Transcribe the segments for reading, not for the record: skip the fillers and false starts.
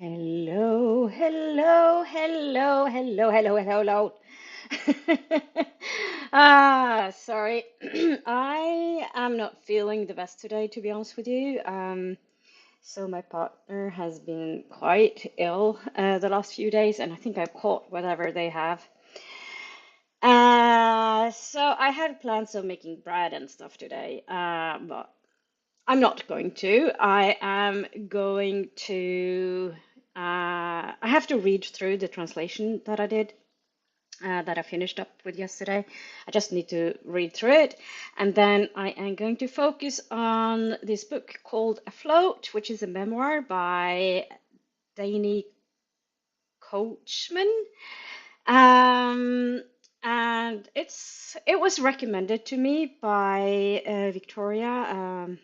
Hello, hello, hello, hello, hello, hello, hello. Sorry. I am not feeling the best today, to be honest with you. So my partner has been quite ill the last few days, and I think I've caught whatever they have. So I had plans of making bread and stuff today, but I'm not going to. I am going to. I have to read through the translation that I did, that I finished up with yesterday. I just need to read through it. And then I am going to focus on this book called Afloat, which is a memoir by Dani Coachman. Um, and it was recommended to me by Victoria.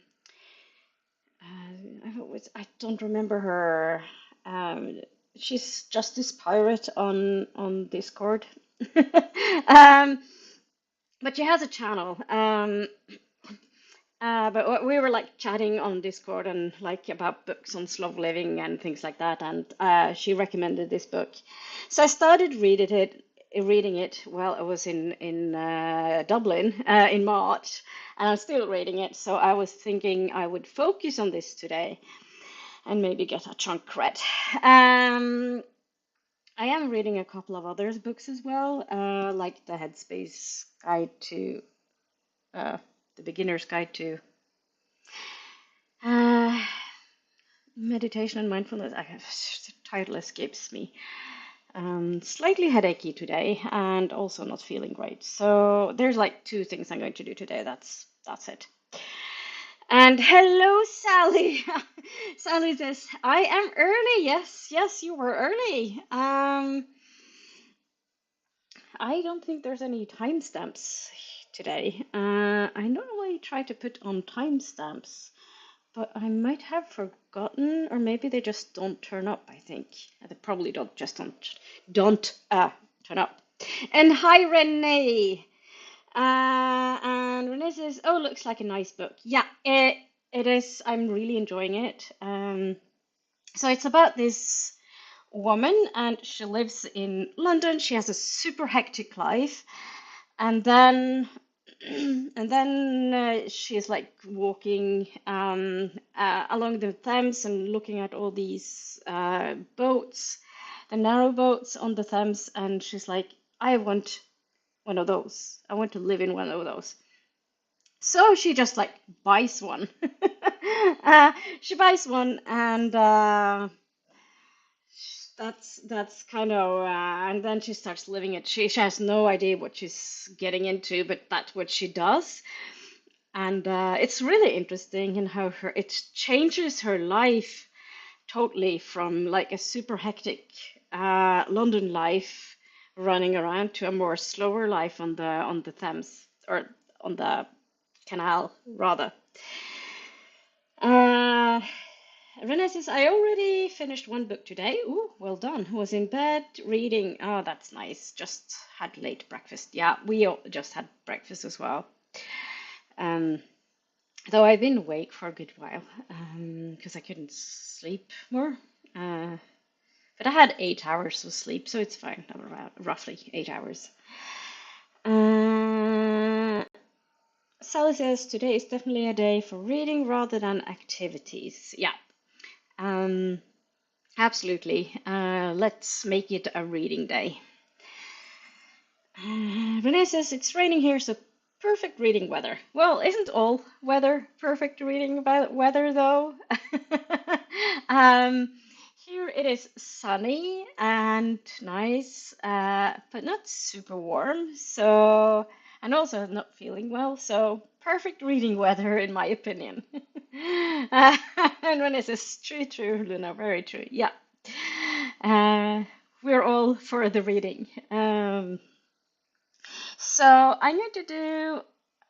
I don't remember her. Um, she's Justice Pirate on Discord. um, but she has a channel. But we were like chatting on Discord and like about books on slow living and things like that, and she recommended this book. So I started reading it while I was in Dublin in March, and I'm still reading it. So I was thinking I would focus on this today and maybe get a chunk read. Um, I am reading a couple of other books as well, like the Headspace Guide to uh, the Beginner's Guide to uh, Meditation and Mindfulness. The title escapes me. Slightly headachy today, and also not feeling great. So there's like two things I'm going to do today. That's it. And hello, Sally. Sally says, I am early. Yes, yes, you were early. I don't think there's any timestamps today. I normally try to put on timestamps, but I might have forgotten, or maybe they just don't turn up, I think. They probably don't turn up. And hi, Renee. And Renee says, "Oh, looks like a nice book." Yeah, it is. I'm really enjoying it. So it's about this woman, and she lives in London. She has a super hectic life, and then she's like walking along the Thames and looking at all these boats, the narrow boats on the Thames, and she's like, I want one of those. I want to live in one of those. So she just like buys one. She buys one, and that's kind of and then she starts living it. She has no idea what she's getting into, but that's what she does. And it's really interesting in how her it changes her life totally from like a super hectic London life running around to a more slower life on the Thames, or on the canal rather. Uh, Renee says, I already finished one book today. Ooh, well done. Was in bed reading. Oh, that's nice. Just had late breakfast. Yeah, we all just had breakfast as well. Um, though I've been awake for a good while, because I couldn't sleep more. Uh, but I had 8 hours of sleep, so it's fine. Roughly 8 hours. Uh, Sally says today is definitely a day for reading rather than activities. Yeah, um, absolutely. Let's make it a reading day. Renee says it's raining here, so perfect reading weather. Well, isn't all weather perfect reading weather though? um, Here it is sunny and nice, but not super warm. So, and also not feeling well. So, perfect reading weather in my opinion. And when it says true, true, Luna, very true. Yeah. Uh, we're all for the reading. So I need to do,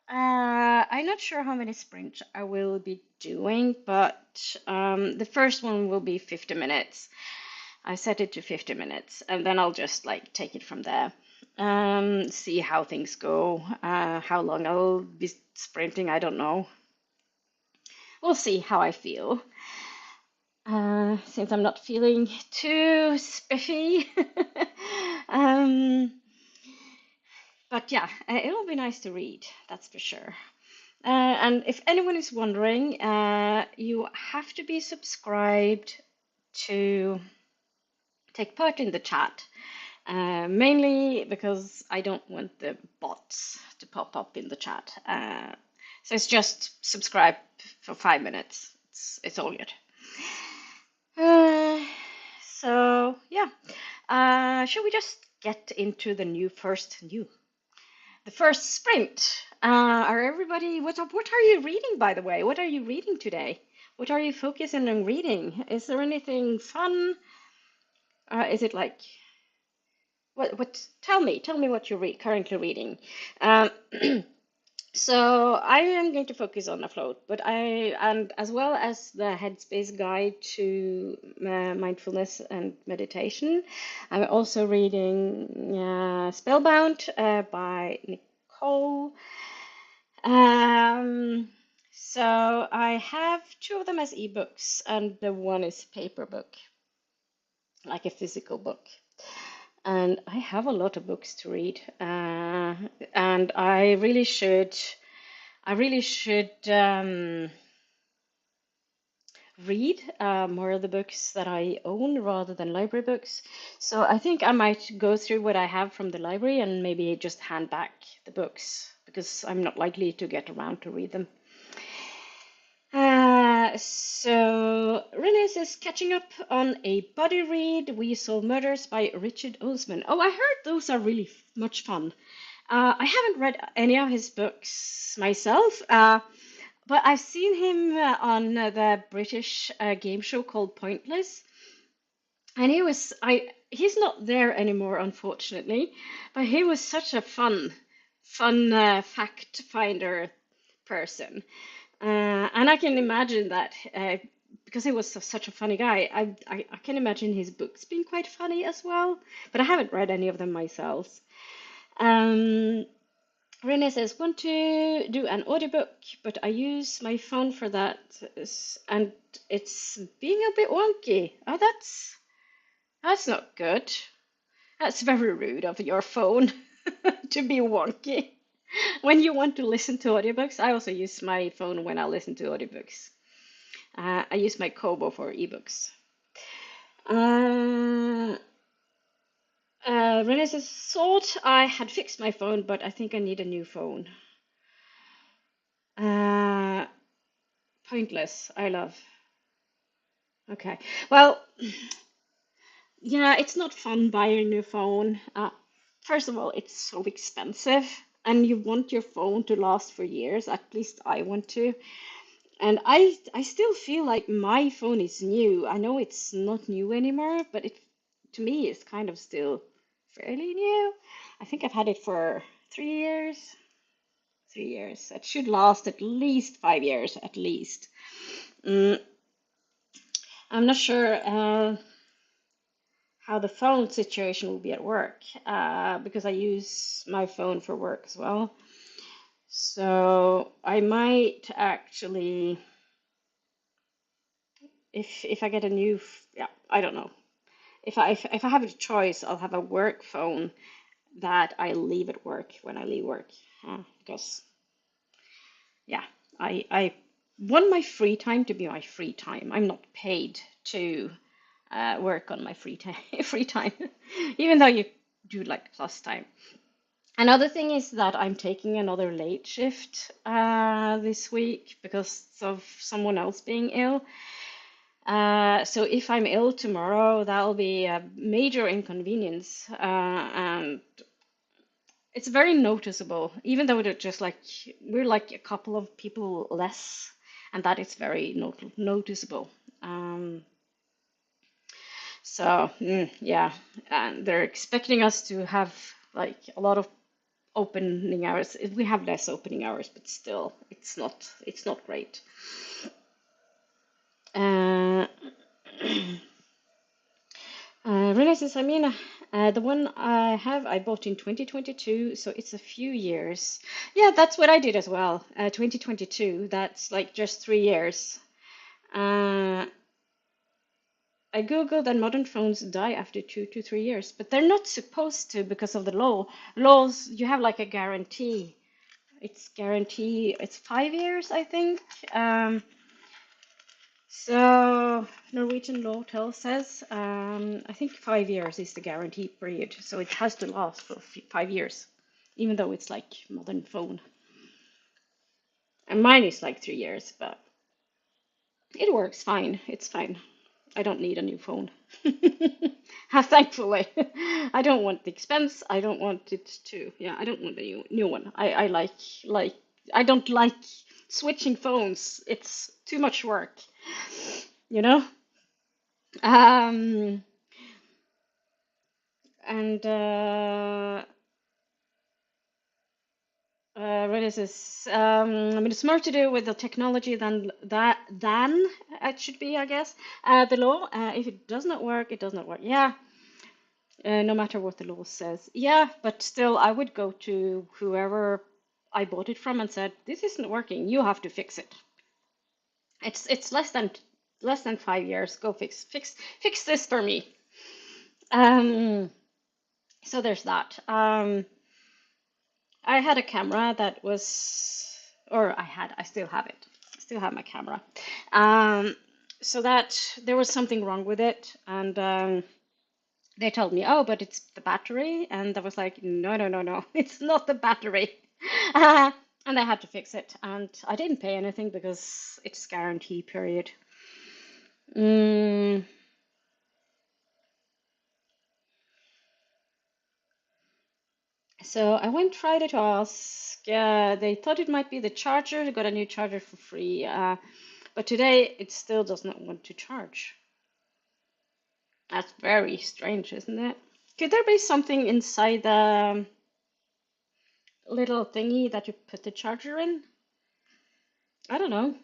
I'm not sure how many sprints I will be doing, but the first one will be 50 minutes. I set it to 50 minutes, and then I'll just like take it from there. See how things go. How long I'll be sprinting, I don't know. We'll see how I feel. since I'm not feeling too spiffy. um, but yeah, it'll be nice to read, that's for sure. And if anyone is wondering, you have to be subscribed to take part in the chat. Mainly because I don't want the bots to pop up in the chat. So it's just subscribe for 5 minutes. It's all good. So yeah, shall we just get into the first sprint? Are everybody? What are you reading, by the way? What are you reading today? What are you focusing on reading? Is there anything fun? Is it like what? Tell me what you're currently reading. Um, So I am going to focus on afloat, but and as well as the Headspace guide to mindfulness and meditation, I'm also reading Spellbound by Nicole. Um, so I have two of them as ebooks, and the one is paper book, like a physical book. And I have a lot of books to read, and I really should. Read more of the books that I own rather than library books. So I think I might go through what I have from the library and maybe just hand back the books because I'm not likely to get around to read them. So Renes is catching up on a buddy read, We Solve Murders by Richard Osman. Oh, I heard those are really much fun. I haven't read any of his books myself, but I've seen him on the British game show called Pointless, and he's not there anymore, unfortunately, but he was such a fun fact finder person. And I can imagine that because he was such a funny guy, I can imagine his books being quite funny as well, but I haven't read any of them myself. Um, Renee says, want to do an audiobook, but I use my phone for that, and it's being a bit wonky. Oh, that's not good. That's very rude of your phone to be wonky. When you want to listen to audiobooks, I also use my phone when I listen to audiobooks. I use my Kobo for ebooks. Renee says, thought I had fixed my phone, but I think I need a new phone. Pointless, I love. Okay. Well, yeah, it's not fun buying a new phone. First of all, it's so expensive, and you want your phone to last for years. At least I want to. And I still feel like my phone is new. I know it's not new anymore, but it to me it's kind of still fairly new. I think I've had it for 3 years. 3 years. It should last at least 5 years, at least. Mm, I'm not sure how the phone situation will be at work because I use my phone for work as well. So I might actually, if I get a new, yeah, I don't know. If I have a choice, I'll have a work phone that I leave at work when I leave work because yeah, I want my free time to be my free time. I'm not paid to work on my free time, free time, even though you do like plus time. Another thing is that I'm taking another late shift this week because of someone else being ill. So if I'm ill tomorrow, that'll be a major inconvenience, and it's very noticeable, even though we're like a couple of people less, and that is very noticeable. Um, yeah, and they're expecting us to have like a lot of opening hours. We have less opening hours, but still, it's not great. Uh, Renee says, I mean, the one I bought in 2022, so it's a few years. Yeah, that's what I did as well. 2022, that's like just 3 years. Uh, I googled and modern phones die after 2 to 3 years, but they're not supposed to because of the law. Laws, you have like a guarantee. It's 5 years, I think. So Norwegian law says I think 5 years is the guarantee period, so it has to last for 5 years, even though it's like modern phone. And mine is like 3 years, but it works fine. It's fine. I don't need a new phone. Thankfully, I don't want the expense. I don't want it to. Yeah, I don't want a new one. I like I don't like switching phones. It's too much work, you know. Um, and what is this? I mean, it's more to do with the technology than it should be, I guess. The law. If it does not work, it does not work. Yeah, no matter what the law says. Yeah, but still, I would go to whoever I bought it from and said, "This isn't working. You have to fix it. It's less than 5 years. Go fix this for me." Um, so there's that. I had a camera that was, or I still have it. I still have my camera. Um, so that there was something wrong with it, and they told me, oh, but it's the battery. And I was like, no, no, no, no, it's not the battery. And I had to fix it. And I didn't pay anything because it's guarantee period. Mm, so I went tried it to ask. They thought it might be the charger. They got a new charger for free. But today it still does not want to charge. That's very strange, isn't it? Could there be something inside the little thingy that you put the charger in? I don't know.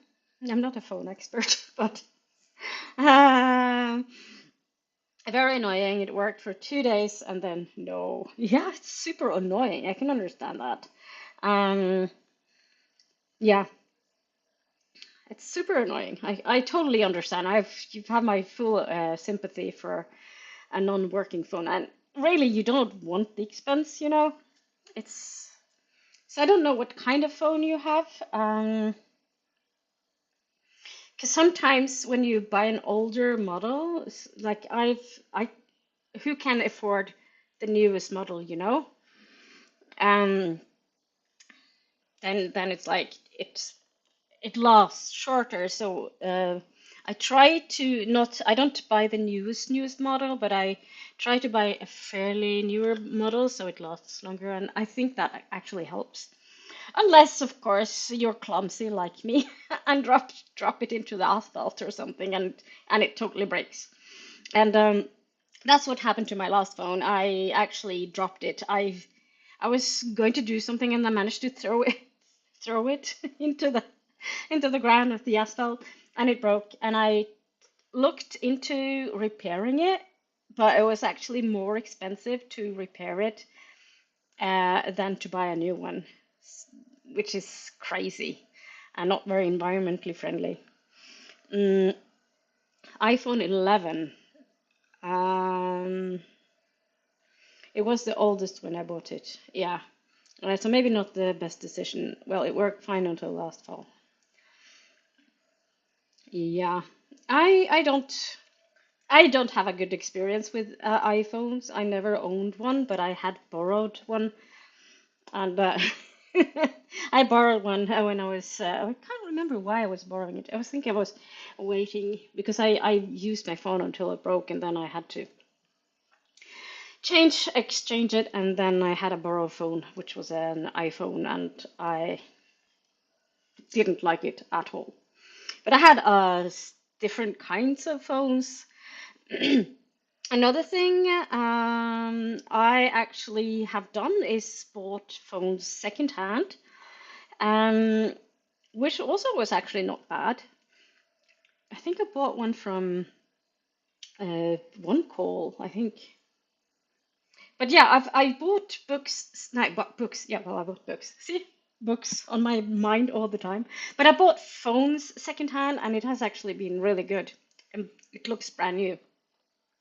I'm not a phone expert, but um, very annoying. It worked for 2 days and then no. Yeah, it's super annoying. I can understand that. Um, yeah, it's super annoying. I totally understand. You've had my full sympathy for a non-working phone, and really, you don't want the expense, you know. It's so I don't know what kind of phone you have. Because sometimes when you buy an older model, like I who can afford the newest model, you know? Um, then it's like it lasts shorter. So I try to not, I don't buy the newest model, but I try to buy a fairly newer model so it lasts longer, and I think that actually helps. Unless, of course, you're clumsy like me and drop it into the asphalt or something, and it totally breaks. And that's what happened to my last phone. I actually dropped it. I was going to do something and I managed to throw it into the ground of the asphalt, and it broke. And I looked into repairing it, but it was actually more expensive to repair it than to buy a new one, which is crazy and not very environmentally friendly. Mm, iPhone 11. Um, it was the oldest when I bought it. Yeah. So maybe not the best decision. Well, it worked fine until last fall. Yeah. I don't have a good experience with iPhones. I never owned one, but I had borrowed one, and I borrowed one when I was. I can't remember why I was borrowing it. I was thinking I was waiting because I used my phone until it broke, and then I had to exchange it, and then I had a borrowed phone, which was an iPhone, and I didn't like it at all. But I had different kinds of phones. Another thing I actually have done is bought phones secondhand, um, which also was actually not bad. I think I bought one from One Call, I think. But yeah, I bought books. No, I bought books. Yeah, well, I bought books. See, books on my mind all the time. But I bought phones secondhand, and it has actually been really good. And it looks brand new.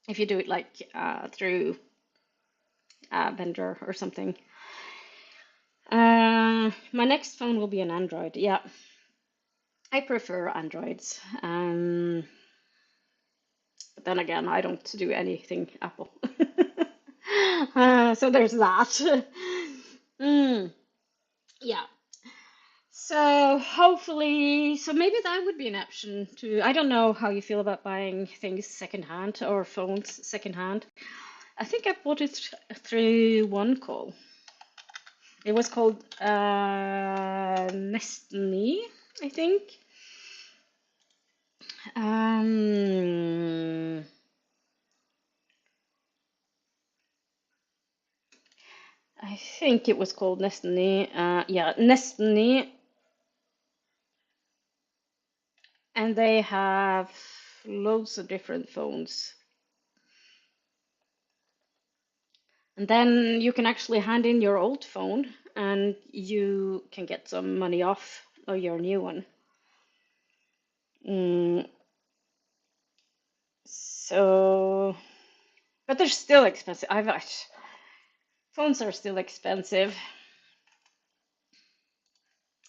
if you do it like through a vendor or something. My next phone will be an Android. Yeah, I prefer Androids. But then again, I don't do anything Apple. So there's that. Mm, yeah. So hopefully, so maybe that would be an option to. I don't know how you feel about buying things secondhand or phones secondhand. I think I bought it through one call. It was called Nestny, I think. Um, I think it was called Nestny. Yeah, Nestny, and they have loads of different phones. And then you can actually hand in your old phone and you can get some money off of your new one. Mm, so, but they're still expensive. Phones are still expensive,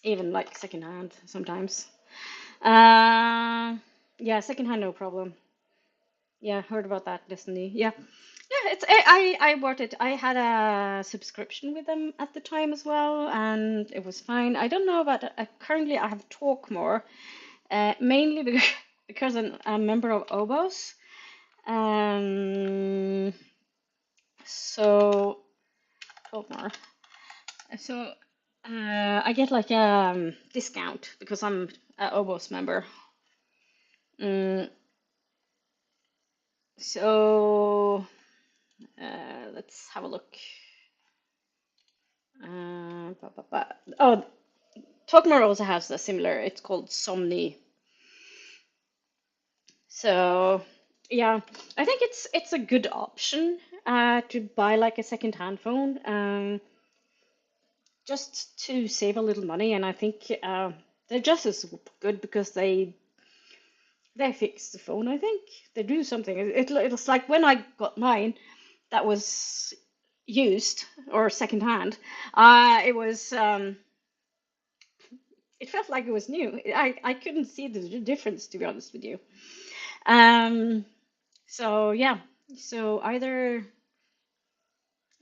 even like secondhand sometimes. Yeah, secondhand, no problem. Yeah, heard about that, Destiny. Yeah, yeah. I bought it. I had a subscription with them at the time as well, and it was fine. I don't know about currently. I have Talk More, mainly because I'm a member of Obos. Um, so Talk More. So I get like a discount because I'm a Obos member. Mm, so let's have a look. Oh, Talkmore also has a similar. It's called Somni. So yeah, I think it's a good option to buy like a second-hand phone, just to save a little money. And I think they're just as good because they fix the phone. I think they do something. It's like when I got mine, that was used or second-hand. It was. It felt like it was new. I couldn't see the difference, to be honest with you. Um, so yeah, so either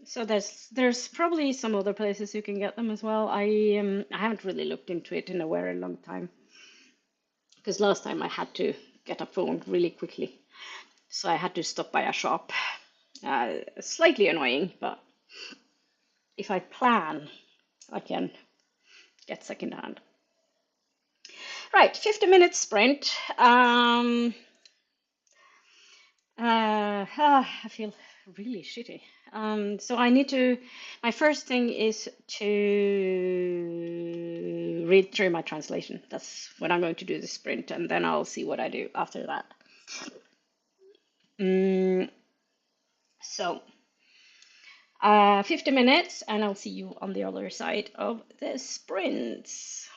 so there's probably some other places you can get them as well. I haven't really looked into it in a very long time because last time I had to get a phone really quickly, so I had to stop by a shop. Slightly annoying, but if I plan, I can get secondhand. Right, 50-minute sprint. I feel really shitty. So I need to. My first thing is to read through my translation. That's when I'm going to do the sprint, and then I'll see what I do after that. Mm, so, 50 minutes, and I'll see you on the other side of the sprints.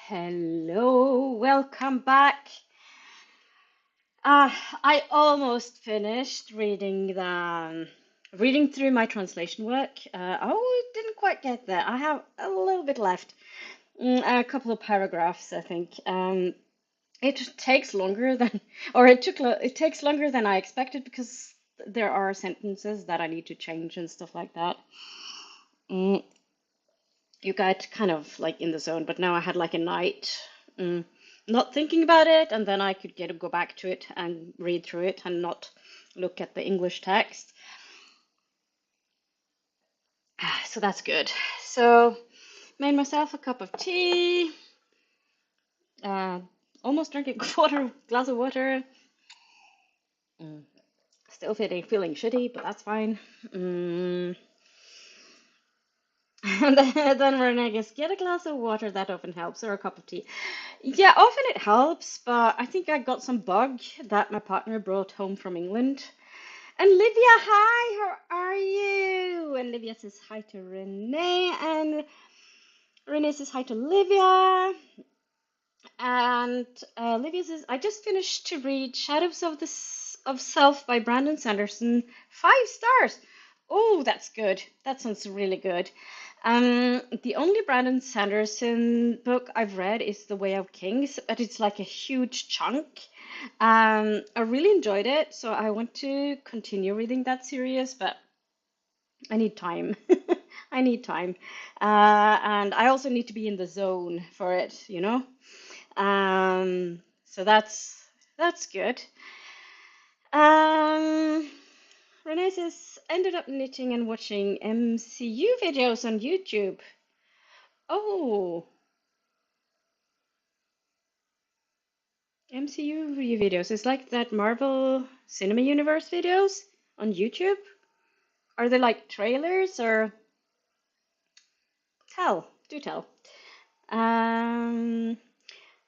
Hello, welcome back. I almost finished reading through my translation work. Didn't quite get there. I have a little bit left, a couple of paragraphs, I think. It takes longer than, or it takes longer than I expected because there are sentences that I need to change and stuff like that. Mm, you got kind of like in the zone, but now I had like a night mm, not thinking about it, and then I could go back to it and read through it and not look at the English text. So that's good. So made myself a cup of tea, uh, almost drank a glass of water. Mm, Still feeling shitty, but that's fine. And then Renee goes, get a glass of water, that often helps, or a cup of tea. Yeah, often it helps, but I think I got some bug that my partner brought home from England. And Livia, hi, how are you? And Livia says hi to Renee, and Renee says hi to Livia. And Livia says, I just finished to read Shadows of Self by Brandon Sanderson. 5 stars. Oh, that's good. That sounds really good. The only Brandon Sanderson book I've read is The Way of Kings, but it's like a huge chunk. I really enjoyed it, so I want to continue reading that series, but I need time. I need time. And I also need to be in the zone for it, you know? So that's good. Renee says, ended up knitting and watching MCU videos on YouTube. Oh, MCU videos. It's like that Marvel Cinema Universe videos on YouTube. Are they like trailers or do tell. Um,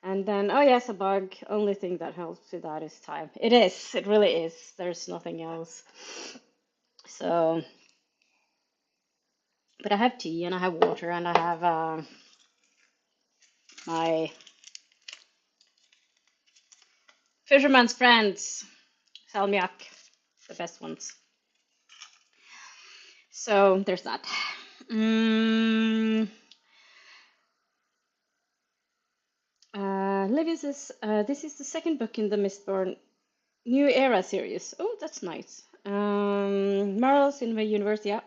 and then, oh yes, a bug. Only thing that helps with that is time. It is. It really is. There's nothing else. So, but I have tea and I have water and I have my Fisherman's Friends, salmiak, the best ones. So there's that. Livia says, this is the second book in the Mistborn New Era series. Oh, that's nice. Marvel's in the universe, yeah.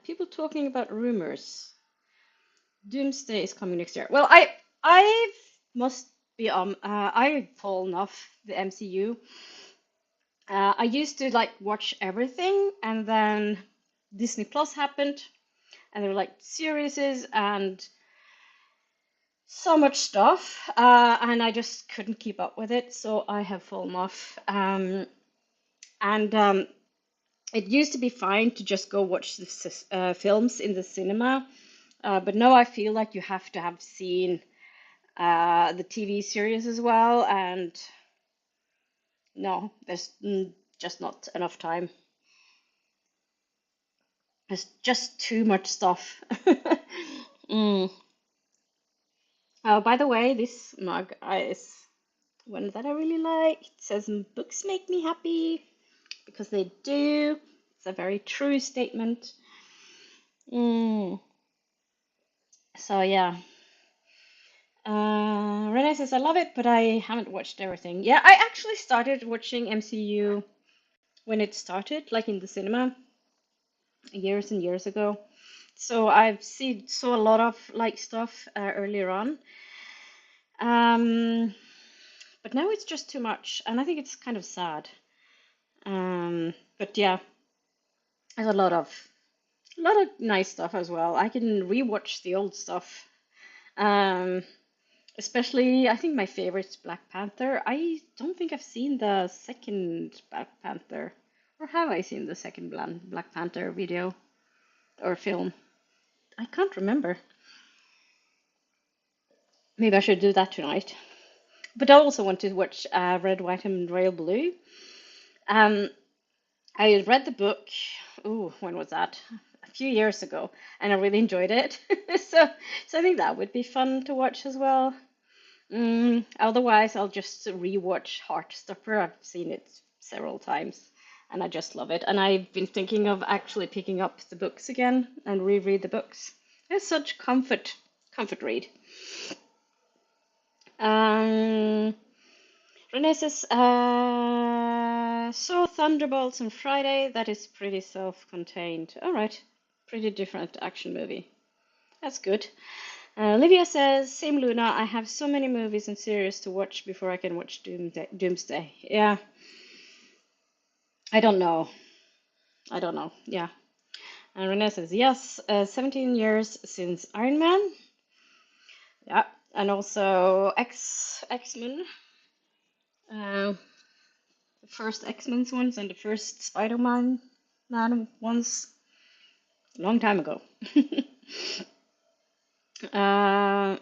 People talking about rumors. Doomsday is coming next year. Well, I must be I've fallen off the MCU. I used to like watch everything, and then Disney Plus happened, and there were like series and so much stuff, and I just couldn't keep up with it, so I have fallen off. And it used to be fine to just go watch the films in the cinema, but now I feel like you have to have seen the TV series as well, and no, there's just not enough time. There's just too much stuff. Mm. Oh, by the way, this mug is one that I really like. It says, books make me happy, because they do. It's a very true statement. So, yeah. Renee says, I love it, but I haven't watched everything. Yeah, I actually started watching MCU when it started, like in the cinema, years and years ago. So saw a lot of like stuff earlier on. But now it's just too much, and I think it's kind of sad. But yeah, there's a lot of nice stuff as well. I can rewatch the old stuff. Um, Especially, I think my favorite is Black Panther. I don't think I've seen the second Black Panther, or have I seen the second Black Panther video or film? I can't remember. Maybe I should do that tonight. But I also want to watch Red, White, and Royal Blue. Um, I read the book. Oh, when was that? few years ago, and I really enjoyed it. So, so I think that would be fun to watch as well. Otherwise, I'll just rewatch Heartstopper. I've seen it several times, and I just love it. And I've been thinking of actually picking up the books again and reread the books. It's such comfort read. Um, Renee says, saw Thunderbolts on Friday. That is pretty self-contained. All right, pretty different action movie. That's good. Olivia says, same Luna, I have so many movies and series to watch before I can watch Doomsday. Yeah, I don't know. I don't know. Yeah. And Renee says, yes, 17 years since Iron Man. Yeah. And also X-Men. The first X-Men ones and the first Spider-Man ones. A long time ago. uh,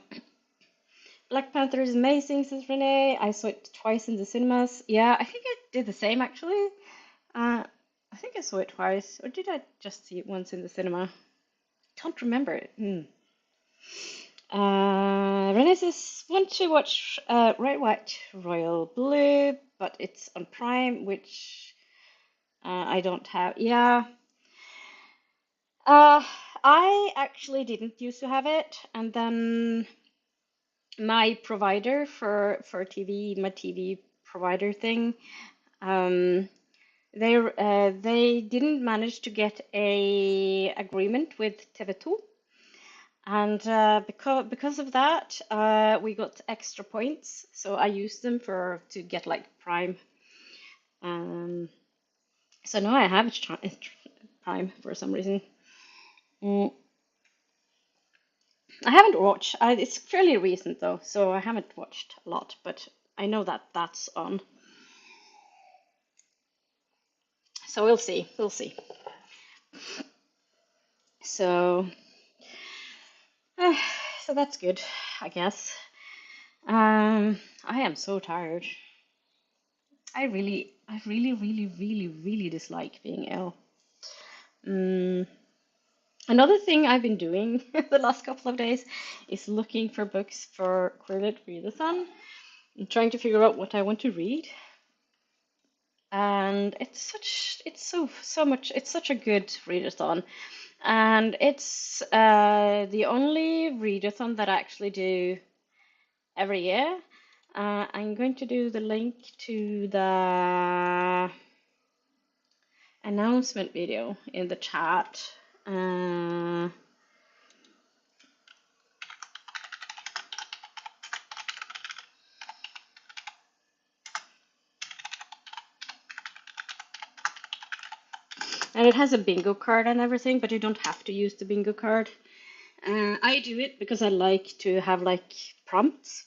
Black Panther is amazing, says Renee. I saw it twice in the cinemas. Yeah, I think I did the same actually. I think I saw it twice, or did I just see it once in the cinema? Can't remember it. Renee says, want to watch Red, White, Royal Blue, but it's on Prime, which I don't have. Yeah. I actually didn't used to have it, and then my provider for TV, my TV provider thing, um, they didn't manage to get a agreement with TV2, and because of that, we got extra points. So I used them to get like Prime. Um, so now I have Prime for some reason. Mm, I haven't watched. It's fairly recent though, so I haven't watched a lot, but I know that that's on. So we'll see. We'll see. So, uh, so that's good, I guess. I am so tired. I really dislike being ill. Mm. Another thing I've been doing the last couple of days is looking for books for Queerlit Readathon and trying to figure out what I want to read. And it's such a good readathon. And it's the only readathon that I actually do every year. I'm going to do the link to the announcement video in the chat. And it has a bingo card and everything, but you don't have to use the bingo card. I do it because I like to have like prompts.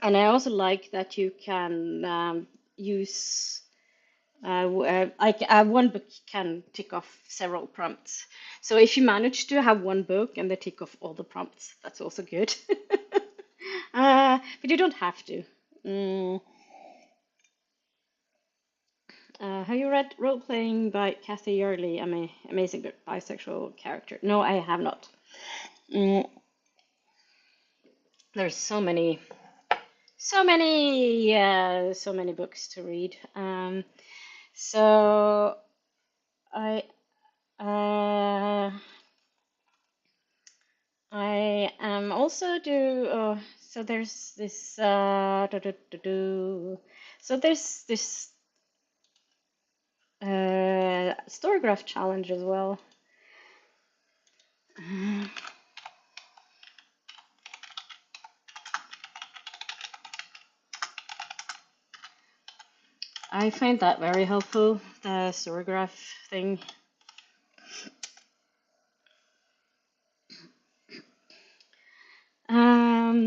And I also like that you can use one book can tick off several prompts. So if you manage to have one book and they tick off all the prompts, that's also good. But you don't have to. Mm. Have you read Role Playing by Kathy Yardley? Amazing bisexual character. No, I have not. Mm. There's so many books to read. So I uh, I am also so there's this so there's this Storygraph challenge as well. I find that very helpful, the Storygraph thing.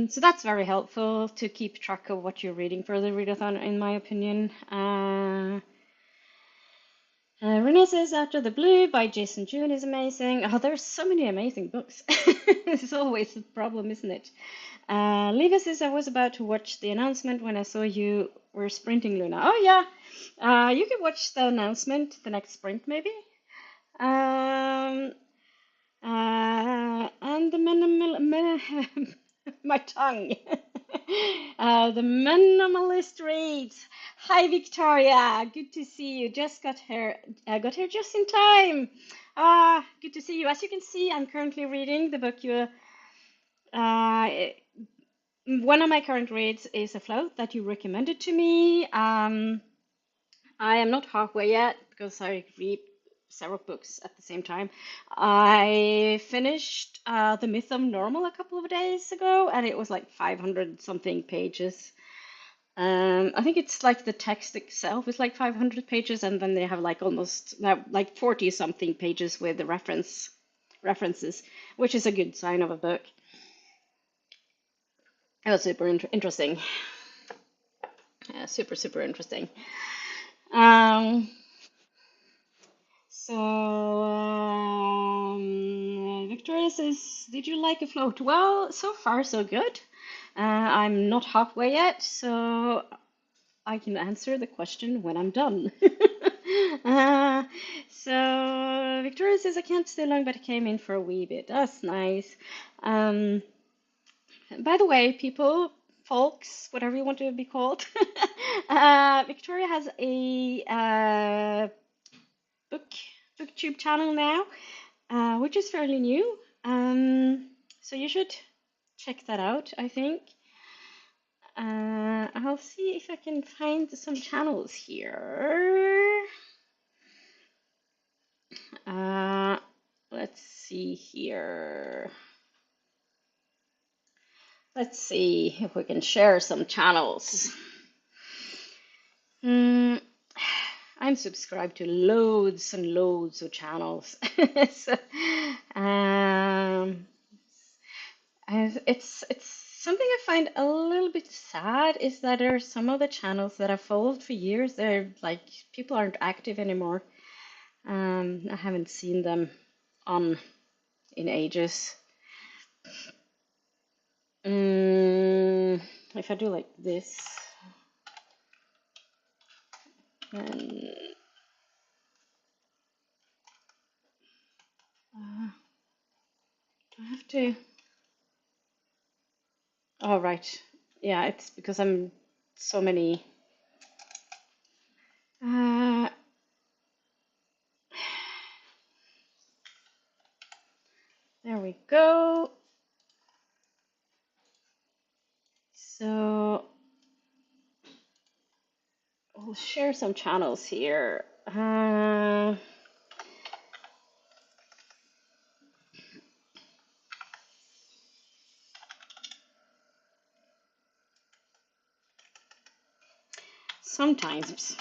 So that's very helpful to keep track of what you're reading for the readathon, in my opinion. Renee says After the Blue by Jason June is amazing. Oh, there's so many amazing books. It's always a problem, isn't it? Leva says I was about to watch the announcement when I saw you were sprinting, Luna. Oh yeah, you can watch the announcement the next sprint maybe. Um, And the my tongue. The minimalist reads. Hi, Victoria. Good to see you. Just got here. Got here just in time. Good to see you. As you can see, I'm currently reading the book you. Uh, One of my current reads is A Float that you recommended to me. I am not halfway yet because I read several books at the same time. I finished The Myth of Normal a couple of days ago, and it was like 500 something pages. I think it's like the text itself is like 500 pages, and then they have like almost like 40 something pages with the references, which is a good sign of a book. It was super interesting. Super interesting. Um, Victoria says, did you like A Float? Well, so far so good. I'm not halfway yet, so I can answer the question when I'm done. uh, Victoria says, I can't stay long, but I came in for a wee bit. That's nice. Um, by the way, people, folks, whatever you want to be called, Victoria has a booktube channel now, which is fairly new. So you should check that out, I think. I'll see if I can find some channels here. Let's see here. Let's see if we can share some channels. I'm subscribed to loads and loads of channels. So, it's something I find a little bit sad is that there are some of the channels that I've followed for years. They're like people aren't active anymore. I haven't seen them on in ages. If I do like this, and do I have to? Oh, right. Yeah, it's because I'm so many. Uh, there we go. So we'll share some channels here. Sometimes.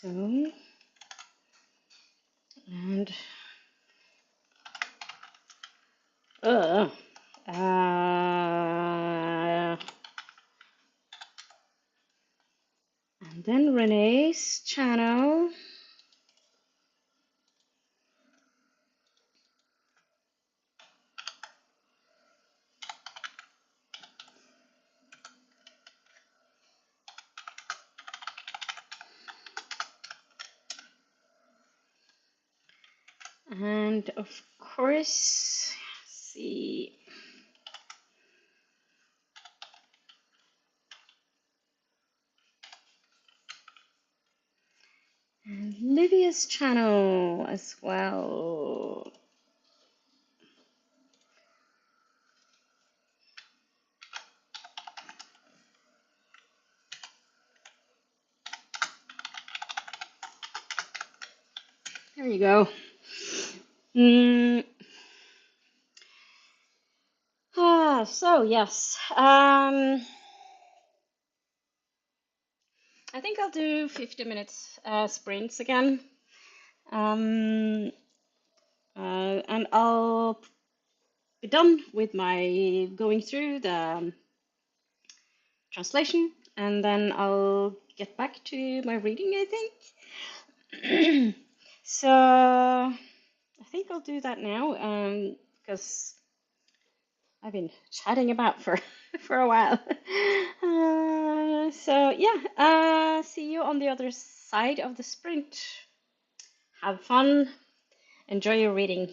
So, and uh, and then Renee's channel. And of course, see. And Lydia's channel as well. There you go. So yes. I think I'll do 50 minutes sprints again. And I'll be done with my going through the translation, and then I'll get back to my reading, I think. So I think I'll do that now, because I've been chatting about for for a while. So yeah, see you on the other side of the sprint. Have fun, enjoy your reading.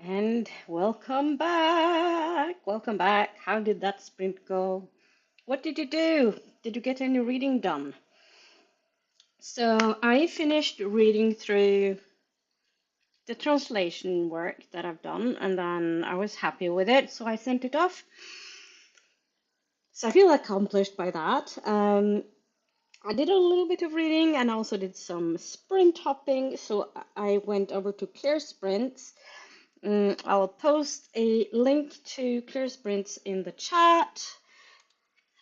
And welcome back. Welcome back. How did that sprint go? What did you do? Did you get any reading done? So I finished reading through the translation work that I've done, and then I was happy with it, so I sent it off. So I feel accomplished by that. I did a little bit of reading and also did some sprint hopping. So I went over to Clear Sprints. I'll post a link to Clear Sprints in the chat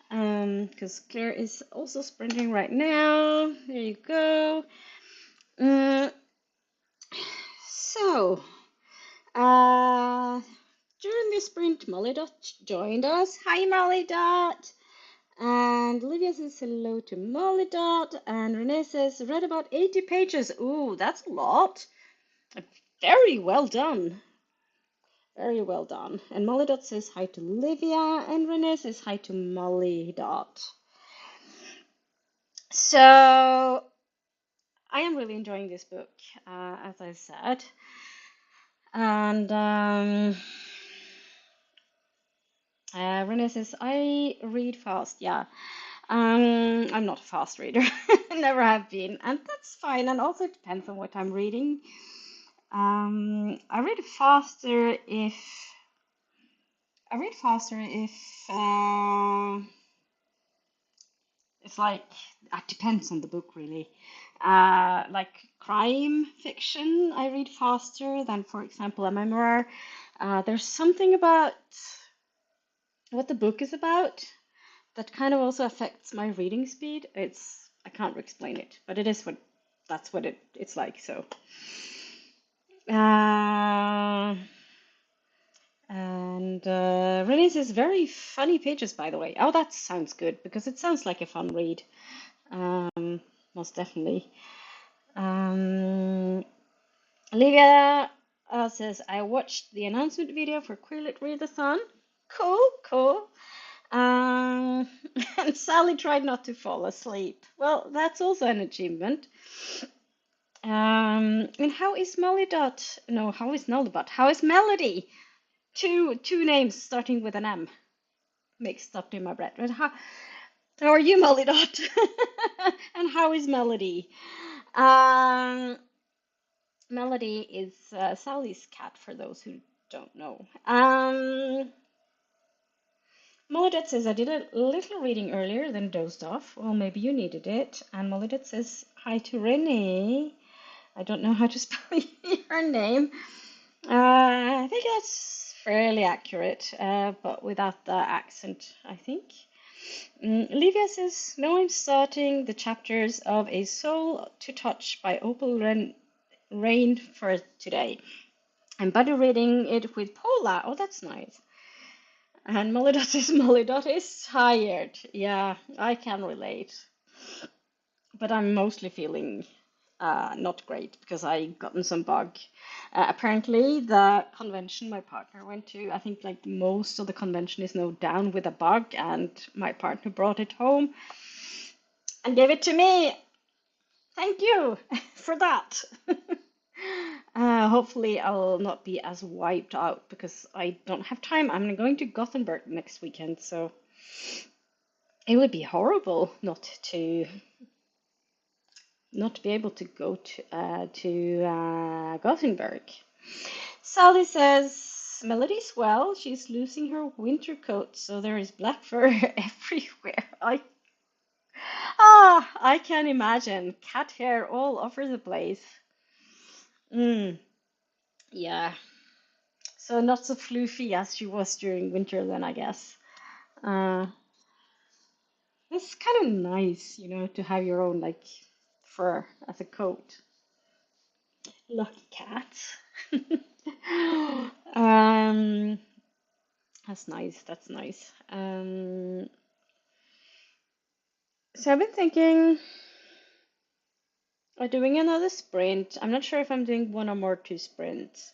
because Claire is also sprinting right now. There you go. Um, so, during the sprint, Molly Dot joined us. Hi, Molly Dot. And Olivia says hello to Molly Dot. And Renee says, read about 80 pages. Ooh, that's a lot. Very well done. Very well done. And Molly Dot says hi to Olivia. And Renee says hi to Molly Dot. So, I am really enjoying this book, as I said. And Renee says, I read fast. Yeah. I'm not a fast reader. Never have been. And that's fine. And also it depends on what I'm reading. I read faster if it's like it depends on the book really. Like crime fiction, I read faster than, for example, a memoir. There's something about what the book is about that kind of also affects my reading speed. I can't explain it, but it is that's what it's like. So, and Renee says very funny pages, by the way. Oh, that sounds good because it sounds like a fun read. Most definitely. Olivia says I watched the announcement video for Queerlit Readathon. Cool, cool. And Sally tried not to fall asleep. Well, that's also an achievement. And how is Molly Dot? No, how is Nullibot? How is Melody? Two names starting with an M. Mixed up in my brain. But how are you, Molly Dot? And how is Melody? Melody is Sally's cat, for those who don't know. Mollydet says, I did a little reading earlier, then dozed off. Well, maybe you needed it. And Mollydet says, hi to Renee. I don't know how to spell her name. I think that's fairly accurate, but without the accent, I think. Olivia says, now I'm starting the chapters of A Soul to Touch by Opal Rain for today. I'm buddy reading it with Paula. Oh, that's nice. And Molly Dot is tired. Yeah, I can relate. But I'm mostly feeling not great because I gotten some bug. Apparently, the convention my partner went to, I think like most of the convention is now down with a bug, and my partner brought it home and gave it to me. Thank you for that. Hopefully, I'll not be as wiped out because I don't have time. I'm going to Gothenburg next weekend, so it would be horrible not to be able to go to Gothenburg. Sally says Melody's well. She's losing her winter coat, so there is black fur everywhere. I can imagine cat hair all over the place. Yeah. So not so floofy as she was during winter then, I guess. Uh, it's kind of nice, to have your own like fur as a coat. Lucky cats. um, that's nice. That's nice. So I've been thinking of doing another sprint. I'm not sure if I'm doing one or more two sprints.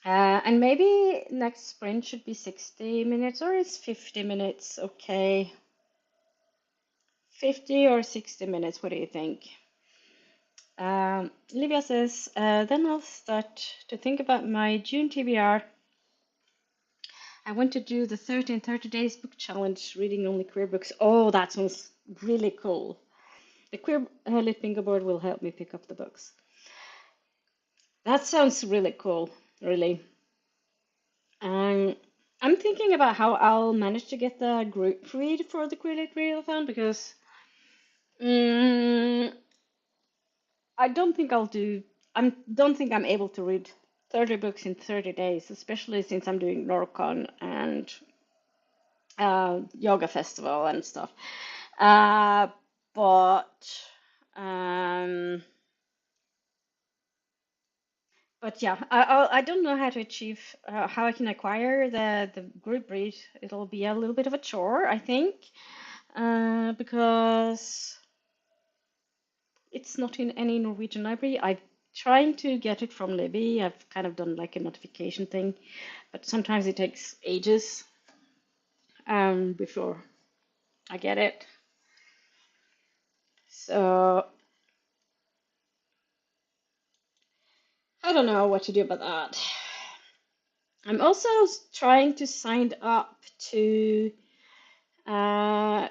And maybe next sprint should be 60 minutes or is 50 minutes okay? 50 or 60 minutes, what do you think? Livia says, then I'll start to think about my June TBR. I want to do the 30 in 30 days book challenge, reading only queer books. Oh, that sounds really cool. The queer lit bingo board will help me pick up the books. That sounds really cool, really. I'm thinking about how I'll manage to get the group read for the queer lit readathon because mm, I don't think I'll do. I don't think I'm able to read 30 books in 30 days, especially since I'm doing NorCon and yoga festival and stuff. Uh, but um, but yeah, I don't know how to achieve how I can acquire the group read. It'll be a little bit of a chore, I think, because it's not in any Norwegian library. I'm trying to get it from Libby. I've kind of done like a notification thing, but sometimes it takes ages before I get it. So I don't know what to do about that. I'm also trying to sign up to uh,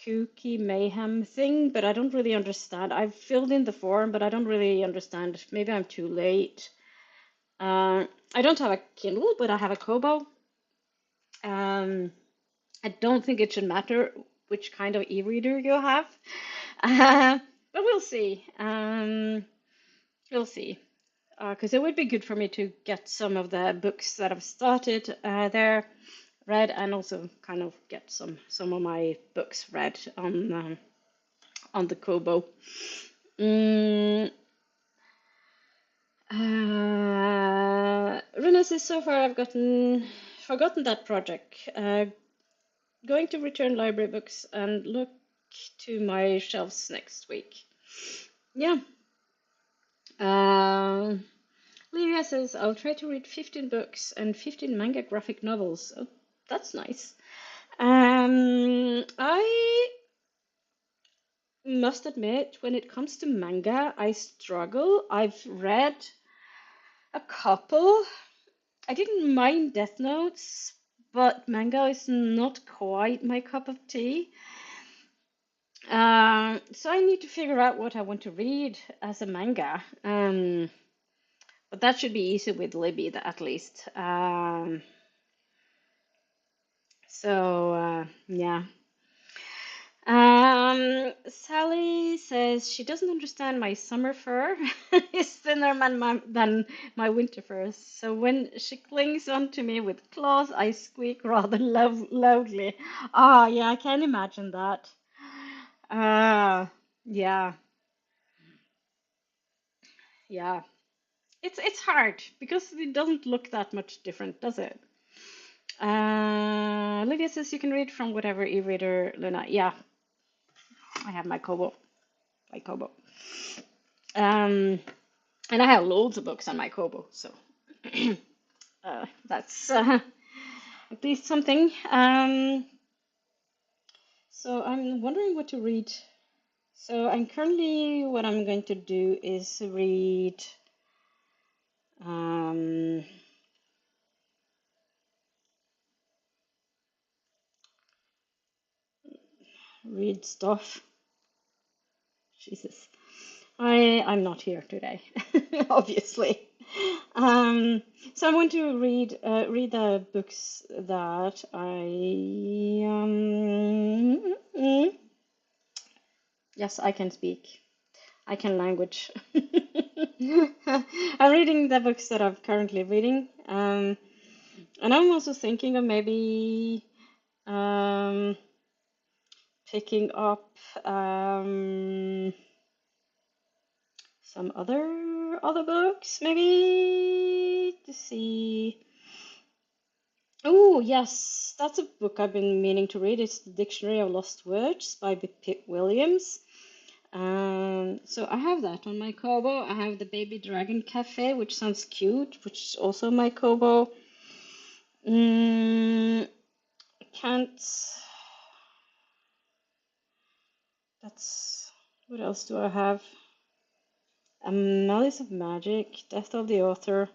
Kooky Mayhem thing, but I don't really understand. I've filled in the form, but I don't really understand. Maybe I'm too late. I don't have a Kindle, but I have a Kobo. Um, I don't think it should matter which kind of e-reader you have, but we'll see. We'll see. Because it would be good for me to get some of the books that I've started there read, and also kind of get some of my books read on the Kobo. Mm, Runa says, so far I've forgotten that project. Going to return library books and look to my shelves next week. Yeah. Livia says, I'll try to read 15 books and 15 manga graphic novels. Oh, that's nice. I must admit, when it comes to manga, I struggle. I've read a couple. I didn't mind Death Notes, but manga is not quite my cup of tea. So I need to figure out what I want to read as a manga. But that should be easy with Libby, at least. Yeah. Sally says she doesn't understand my summer fur is thinner than my winter fur. So when she clings onto me with claws, I squeak rather loudly. Ah, yeah, I can imagine that. Yeah, yeah. It's hard because it doesn't look that much different, does it? Lydia says you can read from whatever e-reader, Luna. Yeah, I have my Kobo. My Kobo. And I have loads of books on my Kobo, so that's at least something. So I'm wondering what to read. So I'm currently, what I'm going to do is um, read stuff. Jesus. I'm not here today, obviously. So I'm going to read the books that yes, I can speak. I can language. I'm reading the books that I'm currently reading, and I'm also thinking of maybe picking up some other books, maybe to see. Oh, yes, that's a book I've been meaning to read. It's The Dictionary of Lost Words by Pip Williams. So I have that on my Kobo. I have the Baby Dragon Cafe, which sounds cute, which is also my Kobo. Can't. That's. What else do I have? Malice of Magic, Death of the Author.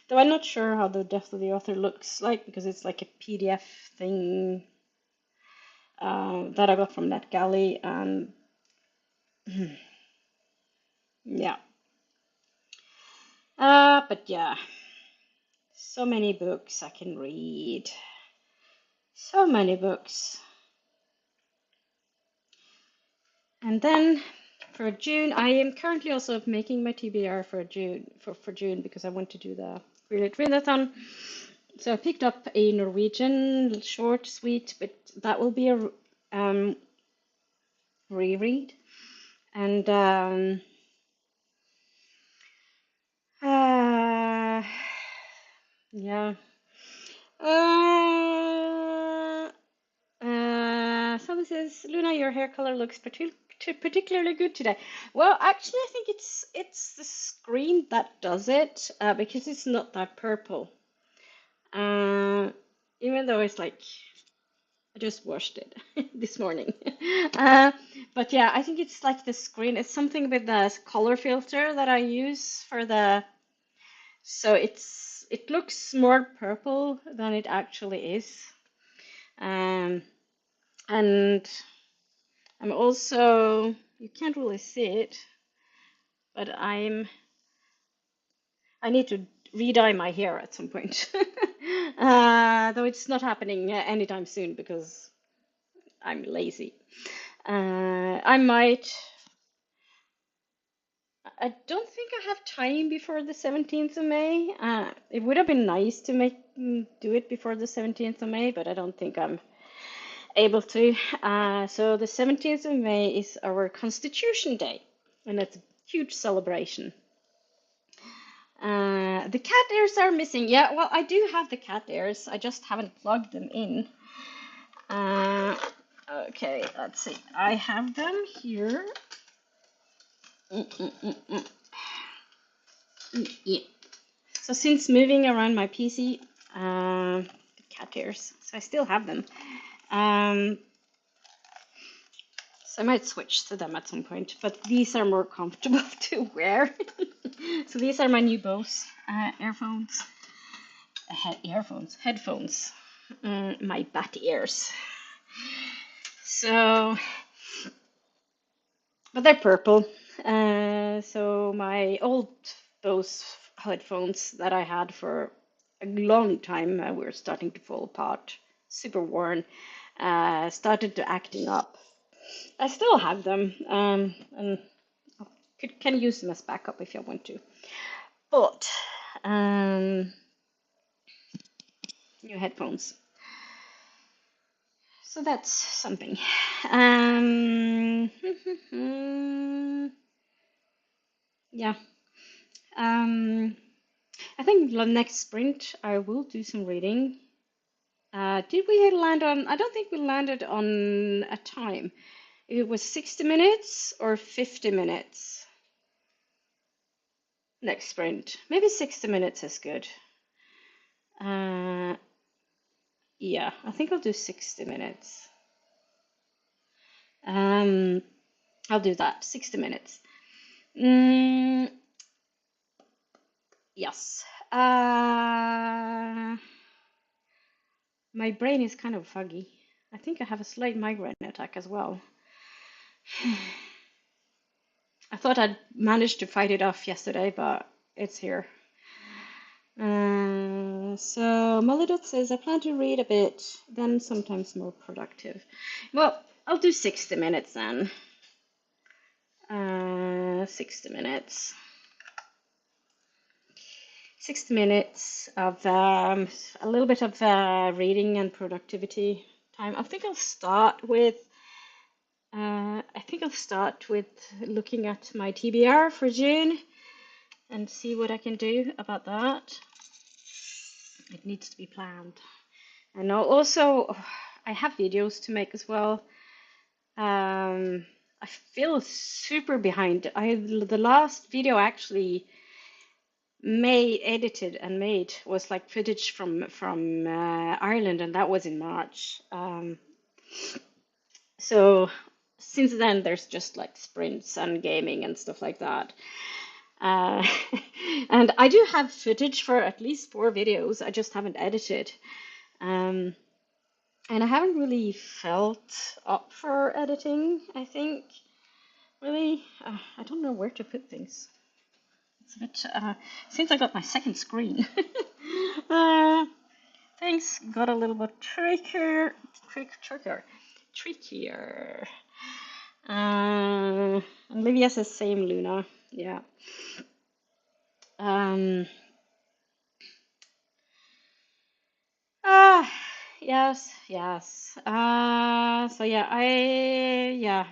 Though I'm not sure how the Death of the Author looks like because it's like a PDF thing that I got from NetGalley, and yeah. But yeah, so many books I can read. So many books. And then for June, I am currently also making my TBR for June because I want to do the readathon. So I picked up a Norwegian, short, sweet, but that will be a reread. And yeah. Uh, so this is Luna. Your hair color looks particularly good today. Well, actually, I think it's the screen that does it because it's not that purple. Even though it's like I just washed it this morning. uh, but yeah, I think it's like the screen. It's something with the color filter that I use for the. So it looks more purple than it actually is. Um, and I'm also, you can't really see it, but I need to re-dye my hair at some point. Though it's not happening anytime soon because I'm lazy. I might, I don't think I have time before the 17th of May. It would have been nice to do it before the 17th of May, but I don't think I'm able to. So the 17th of May is our Constitution Day, and it's a huge celebration. The cat ears are missing. Yeah, well, I do have the cat ears. I just haven't plugged them in. Okay, let's see. I have them here. Yeah. So since moving around my PC, the cat ears. So I still have them. So I might switch to them at some point, but these are more comfortable to wear. So these are my new Bose earphones. Headphones. My bat ears. So, but they're purple. So my old Bose headphones that I had for a long time were starting to fall apart, super worn, started to acting up. I still have them, and can use them as backup if you want to. But new headphones. So that's something. Yeah. I think the next sprint I will do some reading. Did we land on? I don't think we landed on a time. It was 60 minutes or 50 minutes next sprint. Maybe 60 minutes is good. Yeah, I think I'll do 60 minutes. I'll do that, 60 minutes. Yes. My brain is kind of foggy. I think I have a slight migraine attack as well. I thought I'd managed to fight it off yesterday, but it's here. So Molidot says, I plan to read a bit, then sometimes more productive. Well, I'll do 60 minutes then. 60 minutes. 60 minutes of a little bit of reading and productivity time. I think I'll start with looking at my TBR for June and see what I can do about that. It needs to be planned. And also, I have videos to make as well. I feel super behind. The last video actually edited and made was like footage from Ireland, and that was in March. So since then, there's just like sprints and gaming and stuff like that. Uh, and I do have footage for at least 4 videos. I just haven't edited. Um, and I haven't really felt up for editing, I think. Really, I don't know where to put things. It's a bit, since I got my second screen, uh, things got a little bit trickier. Olivia says same, Luna. Yeah. Um, ah, yes. So yeah,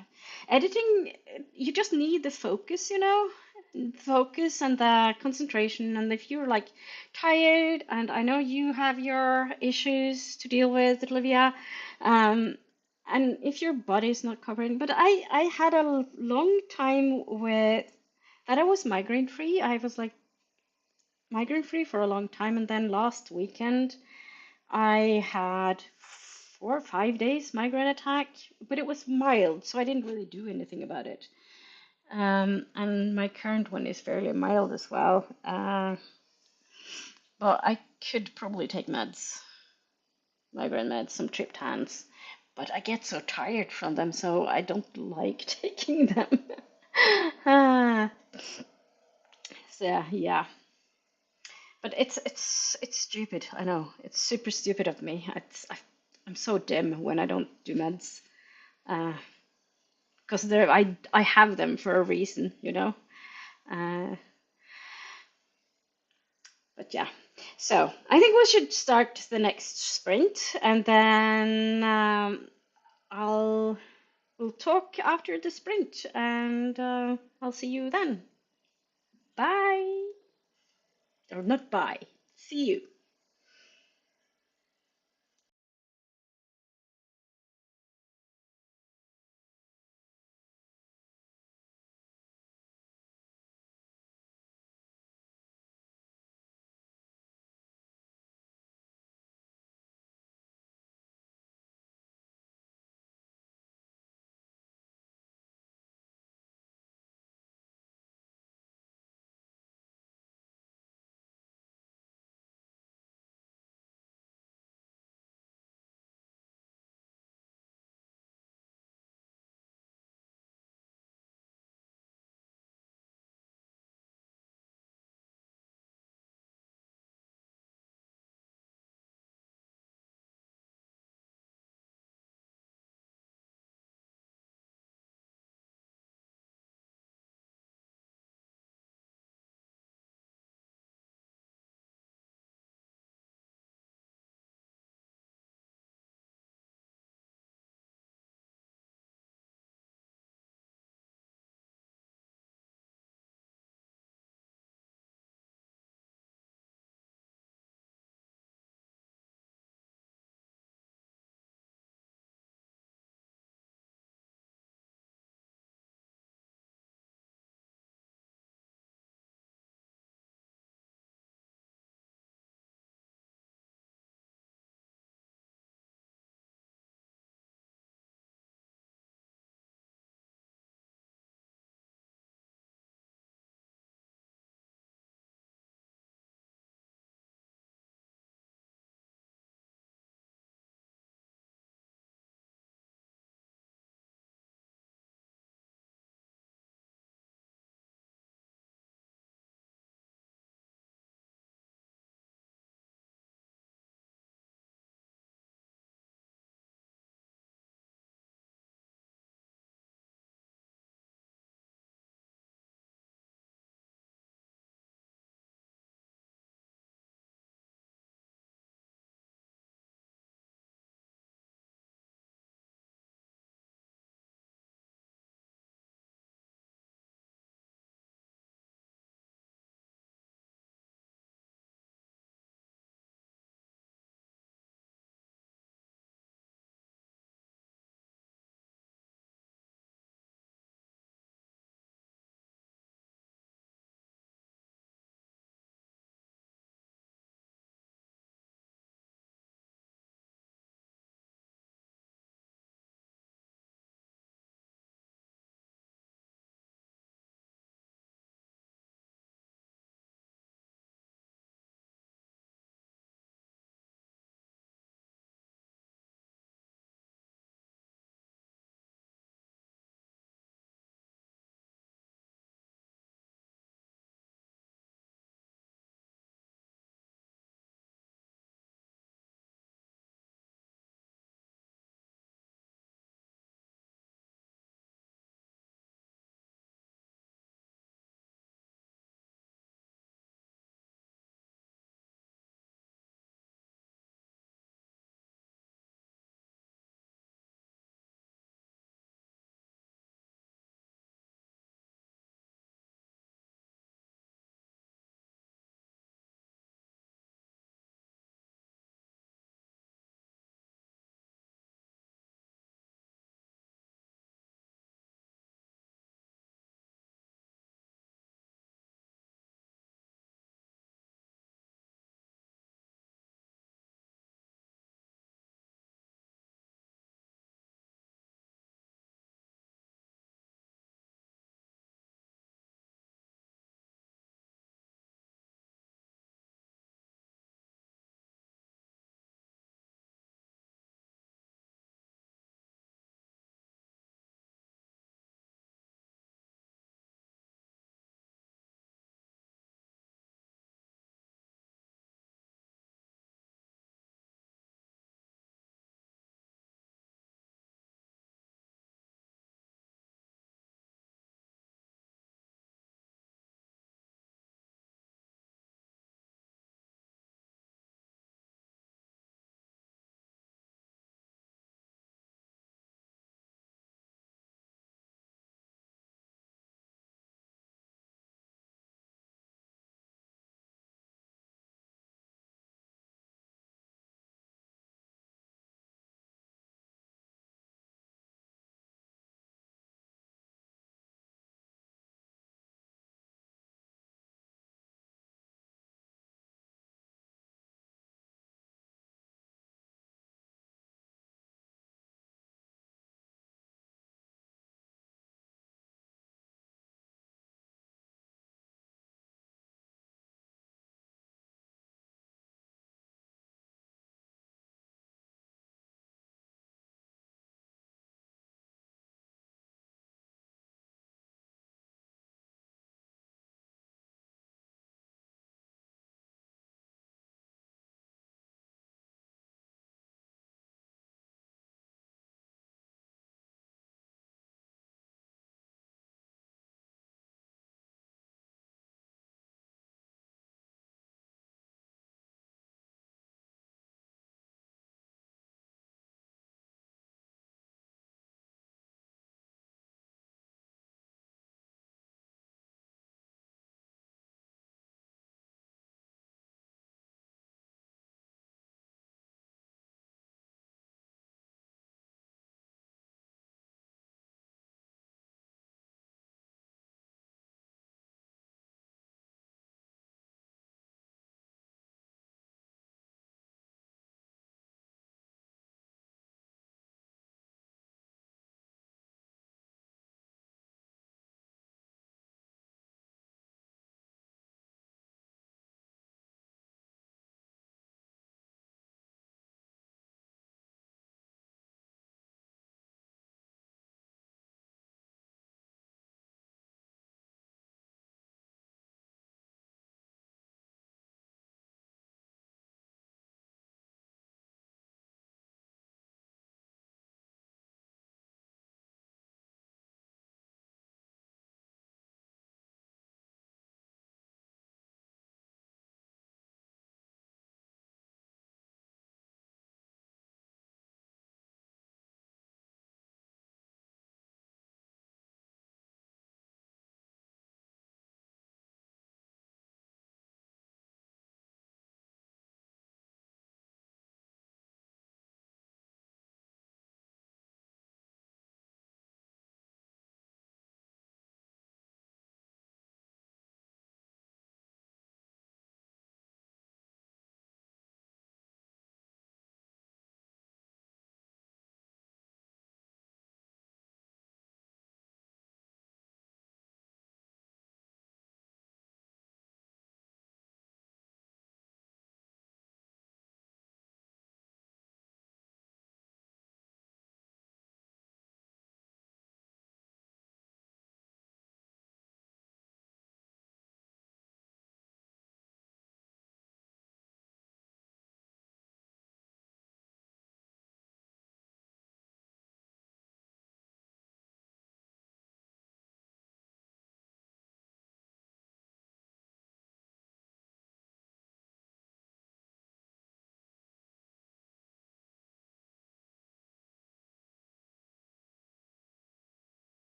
editing, you just need the focus, focus and the concentration. And if you're like tired, and I know you have your issues to deal with, Olivia, um, and if your body's not covering, but I had a long time with that I was migraine free. I was like migraine free for a long time, and then last weekend I had 4 or 5 days migraine attack, but it was mild, so I didn't really do anything about it. And my current one is fairly mild as well. But I could probably take meds, migraine meds, some triptans. But I get so tired from them, so I don't like taking them. Ah, so yeah, but it's stupid. I know it's super stupid of me. I'm so dim when I don't do meds. Because I have them for a reason. Uh, but yeah, so I think we should start the next sprint, and then I'll we'll talk after the sprint, and I'll see you then. Bye, or not bye. See you.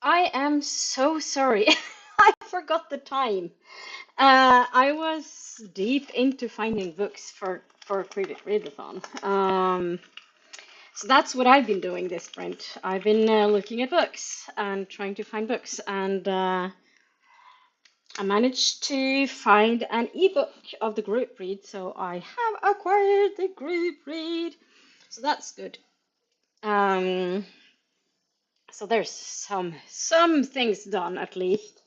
I am so sorry. I forgot the time. I was deep into finding books for Creative Readathon. So that's what I've been doing this sprint. I've been looking at books and trying to find books, and I managed to find an ebook of the group read. So I have acquired the group read. So that's good. Um, so there's some things done at least.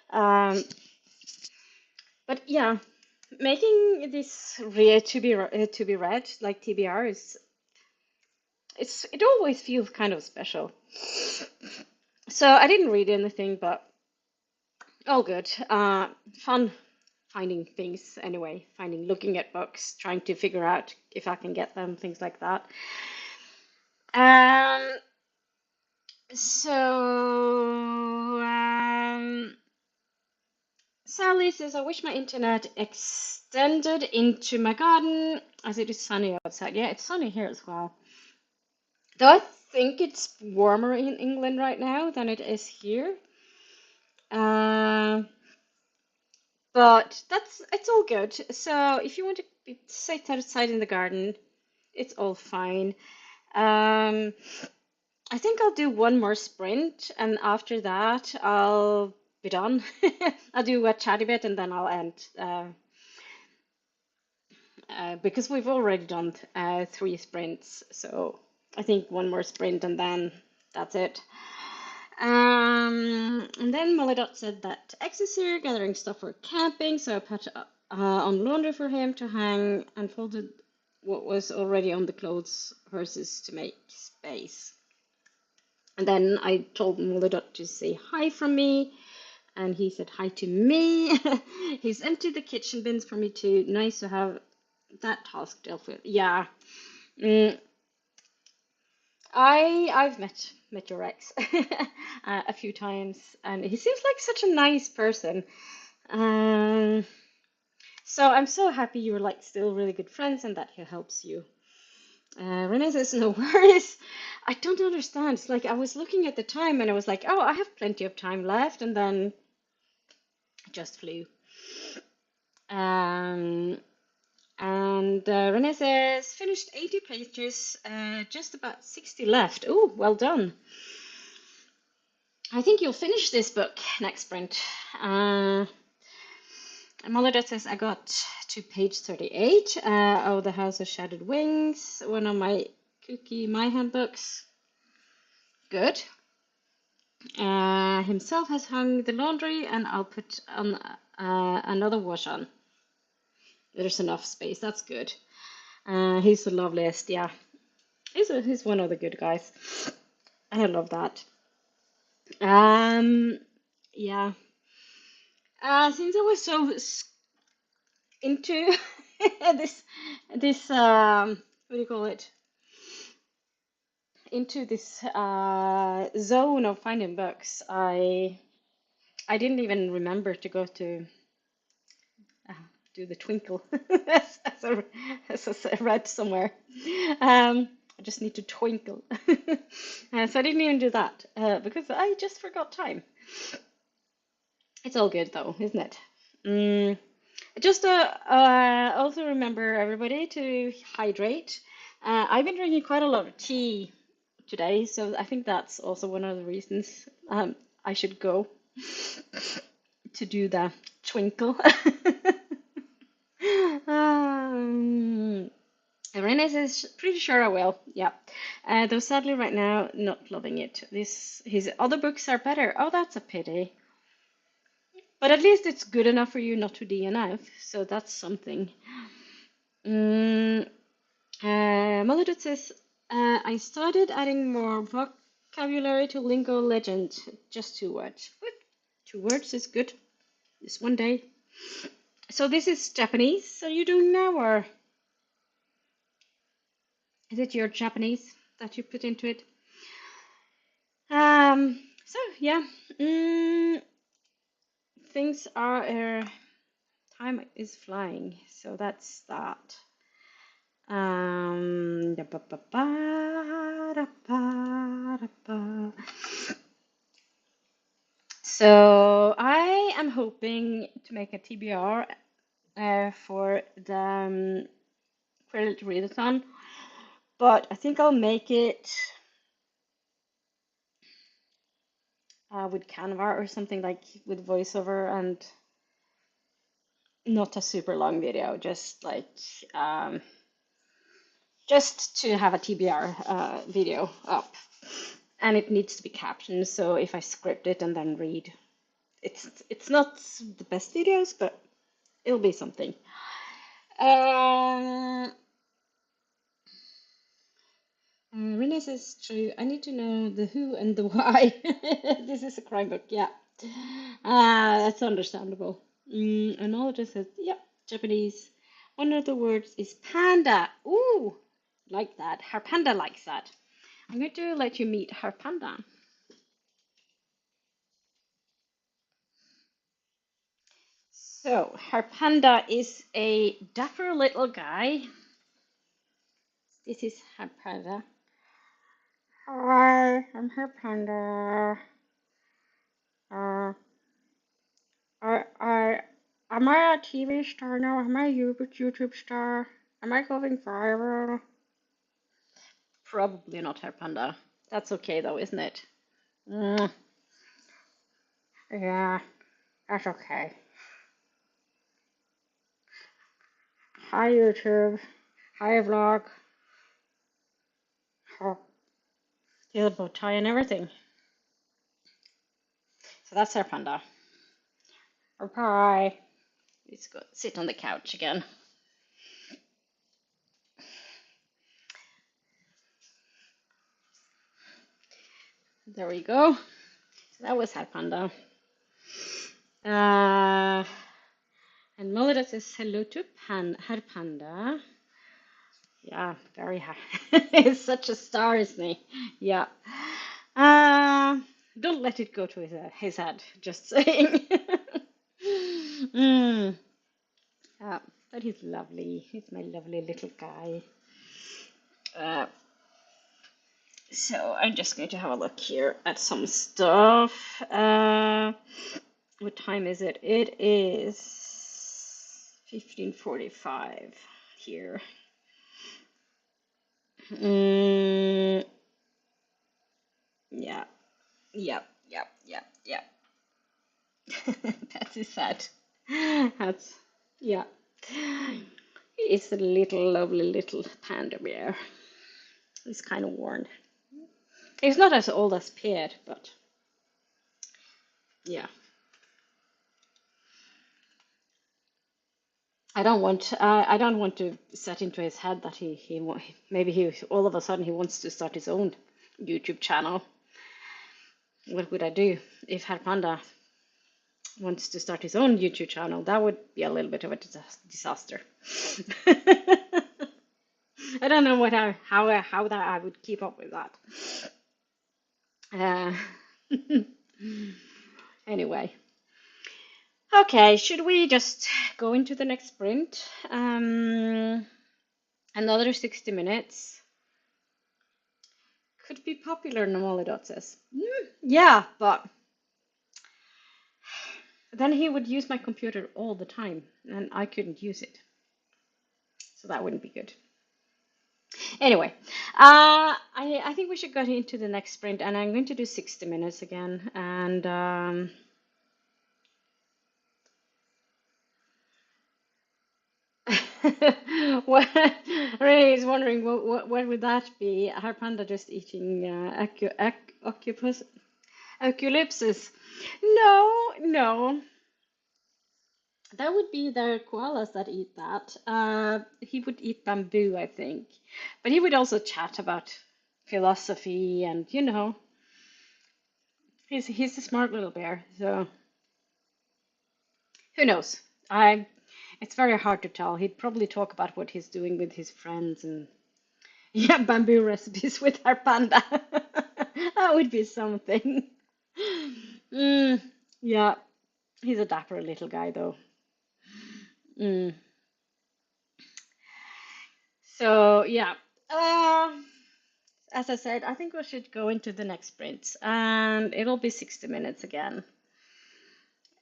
Um, but yeah, making this read to be read like TBR is it always feels kind of special. So I didn't read anything, but all good. Fun finding things anyway, looking at books, trying to figure out if I can get them, things like that. Um, so Sally says, I wish my internet extended into my garden as it is sunny outside. Yeah, it's sunny here as well. Though I think it's warmer in England right now than it is here. Uh, but it's all good. So if you want to sit outside in the garden, it's all fine. Um, I think I'll do one more sprint, and after that, I'll be done. I'll do a chatty bit, and then I'll end. Because we've already done 3 sprints, so I think one more sprint, and then that's it. And then Molly said that X is here gathering stuff for camping, so I put on laundry for him to hang and folded what was already on the clothes horses to make space. And then I told Molly to say hi from me, and he said hi to me. He's emptied the kitchen bins for me too. Nice to have that task dealt with. Yeah. Mm, I've met your ex a few times, and he seems like such a nice person. Um, so I'm so happy you're like still really good friends and that he helps you. Renee says no worries. I don't understand. It's like I was looking at the time and I was like, oh, I have plenty of time left, and then it just flew. Um, and Renee says finished 80 pages, just about 60 left. Oh, well done. I think you'll finish this book next sprint. And Mother says I got to page 38 of The House of Shattered Wings, one of my Cookie My handbooks. Good. Himself has hung the laundry, and I'll put on another wash on. There's enough space. That's good. He's the loveliest. Yeah, he's one of the good guys. I love that. Yeah. Since I was so into this what do you call it? Into this zone of finding books, I didn't even remember to go to do the twinkle as I read somewhere. I just need to twinkle. So I didn't even do that because I just forgot time. It's all good though, isn't it? Just also remember everybody to hydrate. I've been drinking quite a lot of tea today, so I think that's also one of the reasons I should go to do the twinkle. Renee says, pretty sure I will. Yeah. Though sadly right now, not loving it. His other books are better. Oh, that's a pity. But at least it's good enough for you not to DNF, so that's something. Mother says, I started adding more vocabulary to lingo legend. Just 2 words. But 2 words is good. This one day. So this is Japanese. Are you doing now, or is it your Japanese that you put into it? So yeah, things are time is flying. So that's that. Da, ba, ba, ba, da, ba, da, ba. So I am hoping to make a TBR for the credit readathon, but I think I'll make it with Canva or something like with voiceover and not a super long video, just like just to have a TBR video up. And it needs to be captioned, so if I script it and then read, it's not the best videos, but it'll be something. Renee says, true. I need to know the who and the why. This is a crime book, yeah. That's understandable. Anologist says, yep, Japanese. One of the words is panda. Ooh, like that. Her panda likes that. I'm going to let you meet her panda. So, her panda is a dapper little guy. This is her panda. Hi, I'm her panda. I am I a TV star now? Am I a YouTube star? Am I going viral? Probably not her panda. That's okay though, isn't it? Mm, yeah, that's okay. Hi YouTube. Hi vlog. Oh, he has a bow tie and everything. So that's her panda. Bye. Let's go sit on the couch again. There we go. So that was her panda. And Melody says hello to her panda. Yeah, very happy. He's such a star, isn't he? Yeah. Don't let it go to his head. Just saying. mm. Yeah, but he's lovely. He's my lovely little guy. Uh, so I'm just going to have a look here at some stuff. What time is it? It is 15:45 here. Yeah, yep. That is sad. That's, yeah. It's a little lovely little panda bear. He's kind of worn. He's not as old as Pierre, but yeah. I don't want to set into his head that maybe he all of a sudden he wants to start his own YouTube channel. What would I do if Herr Panda wants to start his own YouTube channel? That would be a little bit of a disaster. I don't know how that I would keep up with that. Anyway, okay, should we just go into the next sprint? Another 60 minutes. Could be popular, Nomolidot says. Yeah, but then he would use my computer all the time, and I couldn't use it. So that wouldn't be good. Anyway, I think we should go into the next sprint, and I'm going to do 60 minutes again. And what Ray is wondering, what would that be? Her panda just eating octopus, eucalyptus? No. That would be the koalas that eat that. He would eat bamboo, I think. But he would also chat about philosophy and, he's a smart little bear. So who knows? It's very hard to tell. He'd probably talk about what he's doing with his friends and yeah, bamboo recipes with our panda. That would be something. Yeah, he's a dapper little guy though. Mm. So yeah, as I said, I think we should go into the next sprint, and it'll be 60 minutes again.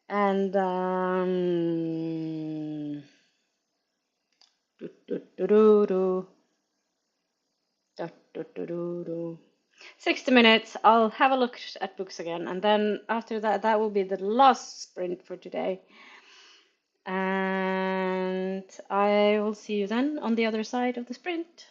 And do, do, do, do, do, do, do, do, do. 60 minutes, I'll have a look at books again, and then after that, that will be the last sprint for today. And I will see you then on the other side of the sprint.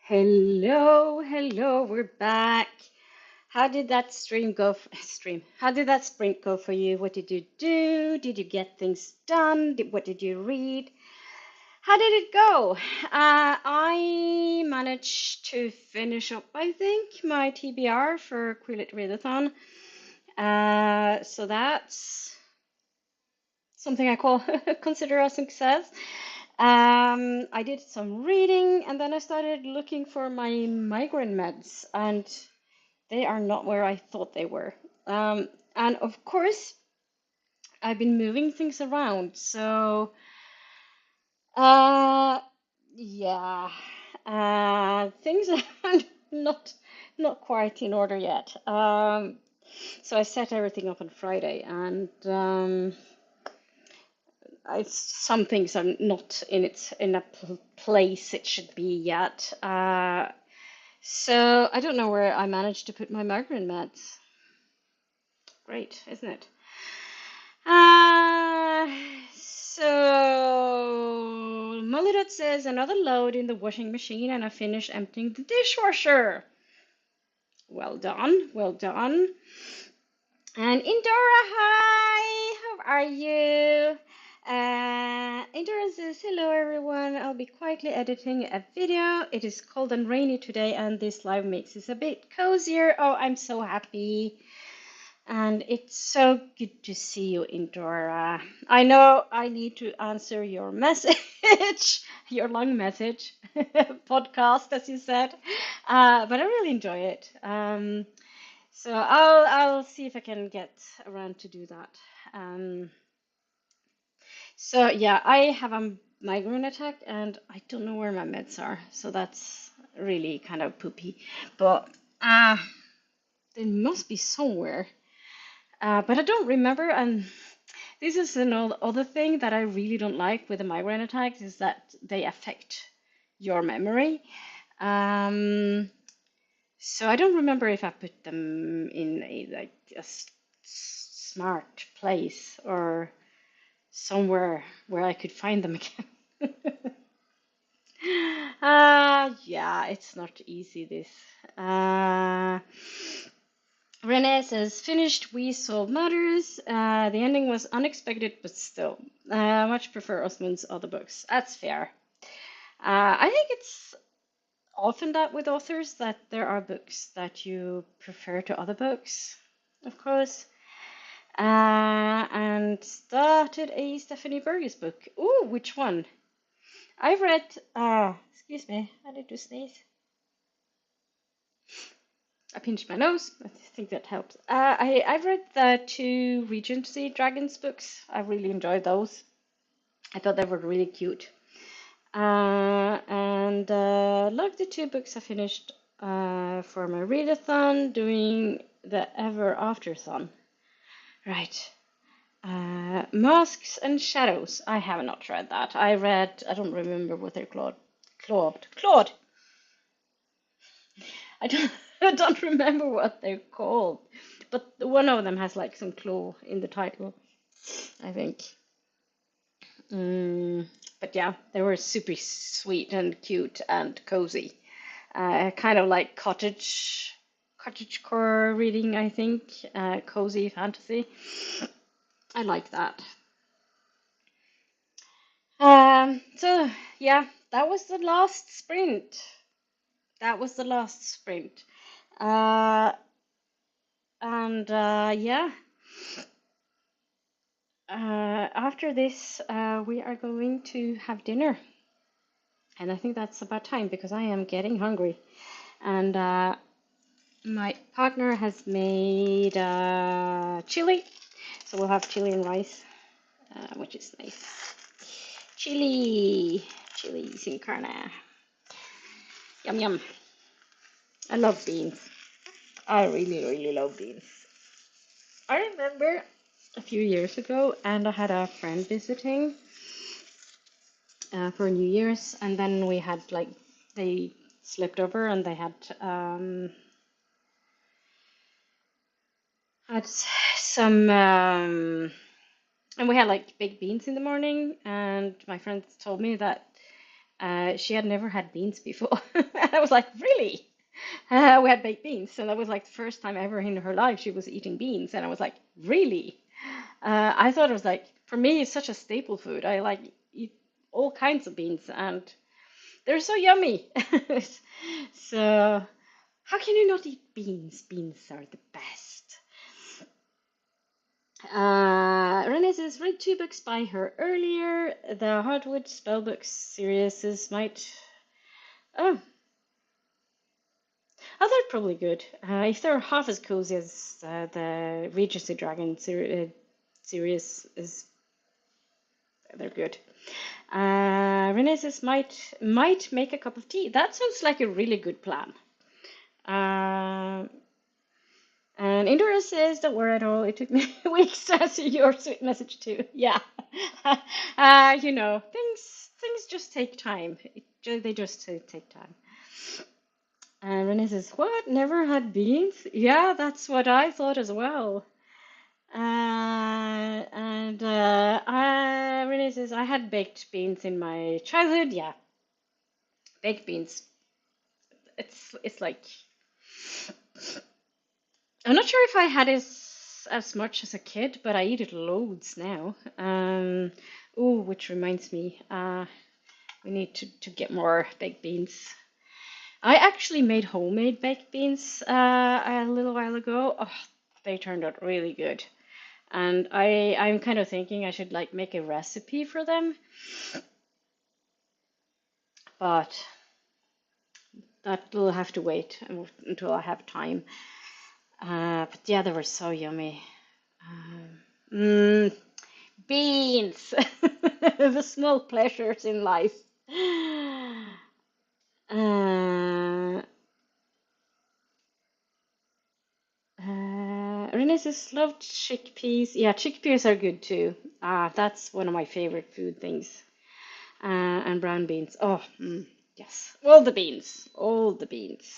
Hello, hello, we're back. How did that stream go? Stream. How did that sprint go for you? What did you do? Did you get things done? What did you read? How did it go? I managed to finish up, I think, my TBR for Quillet Readathon. So that's something I call consider a success. I did some reading and then I started looking for my migraine meds, and they are not where I thought they were. And of course, I've been moving things around, so uh, yeah, things are not not quite in order yet. So I set everything up on Friday, and some things are not in a place it should be yet. So I don't know where I managed to put my migraine meds. Great, isn't it? Uh, so Molidot says another load in the washing machine, and I finished emptying the dishwasher. Well done, well done. And Indora, hi, how are you? Indora says, hello everyone, I'll be quietly editing a video. It is cold and rainy today, and this live makes it a bit cozier. Oh, I'm so happy. And it's so good to see you, Indora. I know I need to answer your message, your long message, podcast, as you said, but I really enjoy it. So I'll see if I can get around to do that. Um, so yeah, I have a migraine attack and I don't know where my meds are. So that's really kind of poopy. But they must be somewhere. But I don't remember. And this is another other thing that I really don't like with the migraine attacks is that they affect your memory. Um, So I don't remember if I put them in a smart place or somewhere where I could find them again. Yeah, it's not easy this. Uh, Renee says, finished We Solve Matters. The ending was unexpected, but still. Much prefer Osmond's other books. That's fair. I think it's often that with authors that there are books that you prefer to other books, of course. And started a Stephanie Burgess book. Ooh, which one? I've read, excuse me, I need to sneeze. I pinched my nose. I think that helps. I've read the two Regency Dragons books. I really enjoyed those. I thought they were really cute. And like the two books I finished for my readathon, doing the Ever Afterthon. Right. Masks and Shadows. I have not read that. I don't remember what they're called. Claude. I don't, I don't remember what they're called. But one of them has like some claw in the title, I think. But yeah, they were super sweet and cute and cozy. Kind of like cottagecore reading, I think. Cozy fantasy. I like that. So yeah, that was the last sprint. That was the last sprint. Uh, and yeah, after this, we are going to have dinner. And I think that's about time because I am getting hungry. And my partner has made chili. So we'll have chili and rice, which is nice. Chili sin carne. Yum yum. I love beans. I really, really love beans. I remember a few years ago, and I had a friend visiting for New Year's, and then we had like they slept over, and they had some, and we had like baked beans in the morning, and my friend told me that She had never had beans before. And I was like, really? We had baked beans, and that was like the first time ever in her life she was eating beans. And I was like, really? I thought it was like, for me, it's such a staple food. I like eat all kinds of beans, and they're so yummy. So, how can you not eat beans? Beans are the best. Renee says, read 2 books by her earlier. The Hardwood Spellbooks series might. Oh, oh, they're probably good. If they're half as cozy as the Regency Dragon series is, they're good. Renee says, might make a cup of tea. That sounds like a really good plan. And Indora says, don't worry at all. It took me weeks to answer your sweet message too. Yeah. Things just take time. They just take time. And Renee says, what? Never had beans? Yeah, that's what I thought as well. Renee says, I had baked beans in my childhood. Yeah, baked beans. It's like, I'm not sure if I had it as much as a kid, but I eat it loads now. Oh, which reminds me, we need to get more baked beans. I actually made homemade baked beans a little while ago. Oh, they turned out really good. And I'm kind of thinking I should like make a recipe for them, but that will have to wait until I have time. But yeah, they were so yummy. Beans, the small pleasures in life. Uh, Renee says loved chickpeas. Yeah, chickpeas are good too. That's one of my favorite food things. And brown beans. Oh, yes, all the beans, all the beans.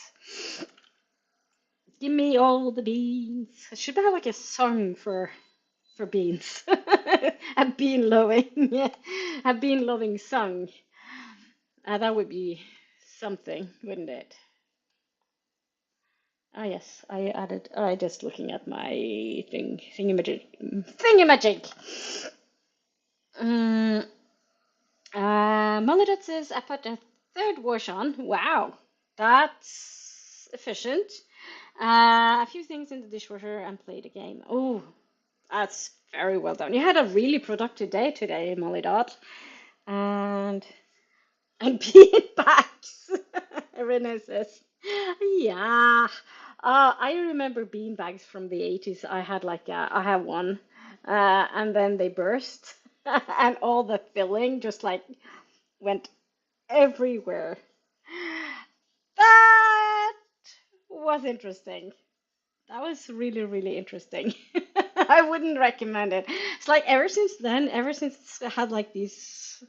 Give me all the beans. I should have like a song for beans. A bean loving, yeah, a bean loving song. That would be something, wouldn't it? Ah, yes, I added. I just looking at my thingamajig. Um, Molly says I put a third wash on. Wow, that's efficient. A few things in the dishwasher and played a game. Oh, that's very well done. You had a really productive day today, Molly Dot. And bean bags. Renee says, yeah. I remember bean bags from the 80s. I have one, and then they burst, and all the filling just like went everywhere. That was interesting. That was really, really interesting. I wouldn't recommend it. It's like ever since I had like these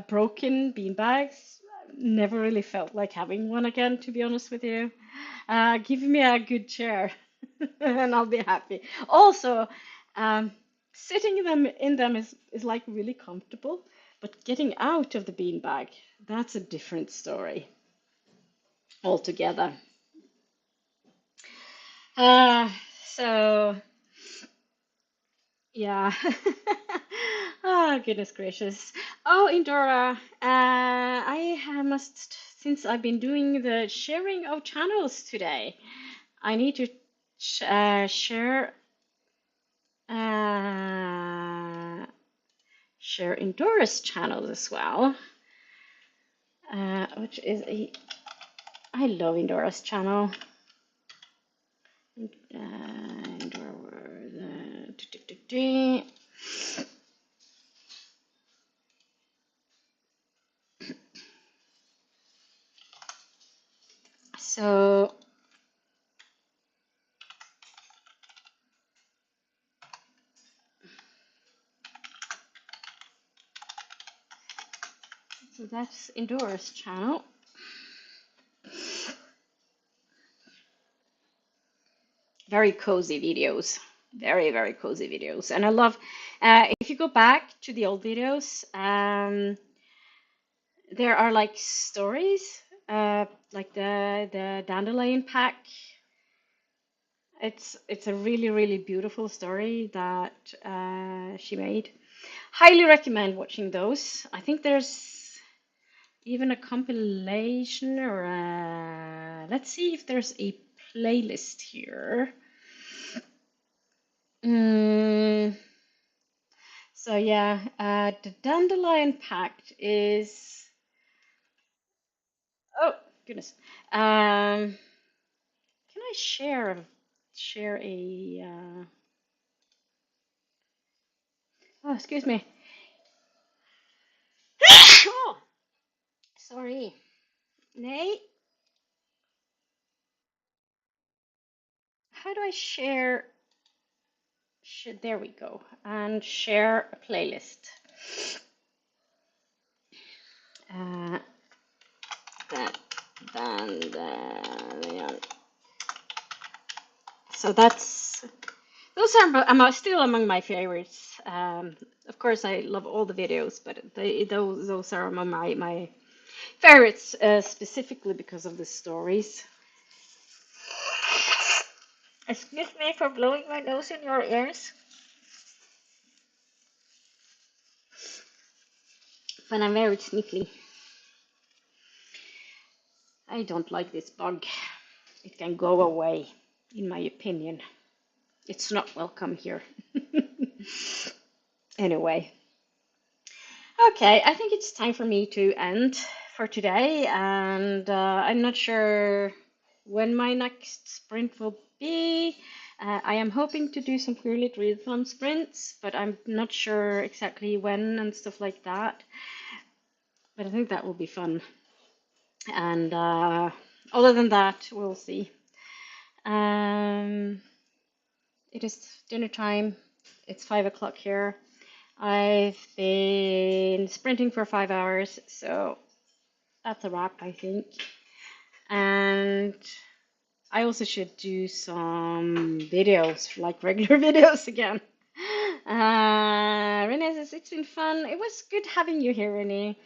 broken bean bags, never really felt like having one again, to be honest with you. Give me a good chair and I'll be happy. Also, um, sitting in them is like really comfortable, but getting out of the bean bag, that's a different story altogether. Uh, so yeah. Oh, goodness gracious. Oh, Indora, since I've been doing the sharing of channels today, I need to share uh, share Indora's channel as well, which is I love Indora's channel. So that's Indora's channel. Very cozy videos, very, very cozy videos. And I love, if you go back to the old videos, there are like stories, like the dandelion pack. It's a really really beautiful story that she made. Highly recommend watching those. I think there's even a compilation or let's see if there's a playlist here. Mm, so yeah, the Dandelion Pact is. Oh goodness. Can I share a? Oh, excuse me. Oh, sorry. Nay, how do I share? There we go. And share a playlist. Uh, that Dandelion. So that's those are still among my favorites. Of course, I love all the videos, but those are among my favorites specifically because of the stories. Excuse me for blowing my nose in your ears, but I'm very sneaky. I don't like this bug. It can go away, in my opinion. It's not welcome here. Anyway, okay, I think it's time for me to end for today, and I'm not sure when my next sprint will be. I am hoping to do some Queerlit Readathon sprints, but I'm not sure exactly when and stuff like that. But I think that will be fun. And other than that, we'll see. Um, it is dinner time. It's 5 o'clock here. I've been sprinting for 5 hours, so that's a wrap, I think. And I also should do some videos, like regular videos again. Renee says it's been fun. It was good having you here, Renee.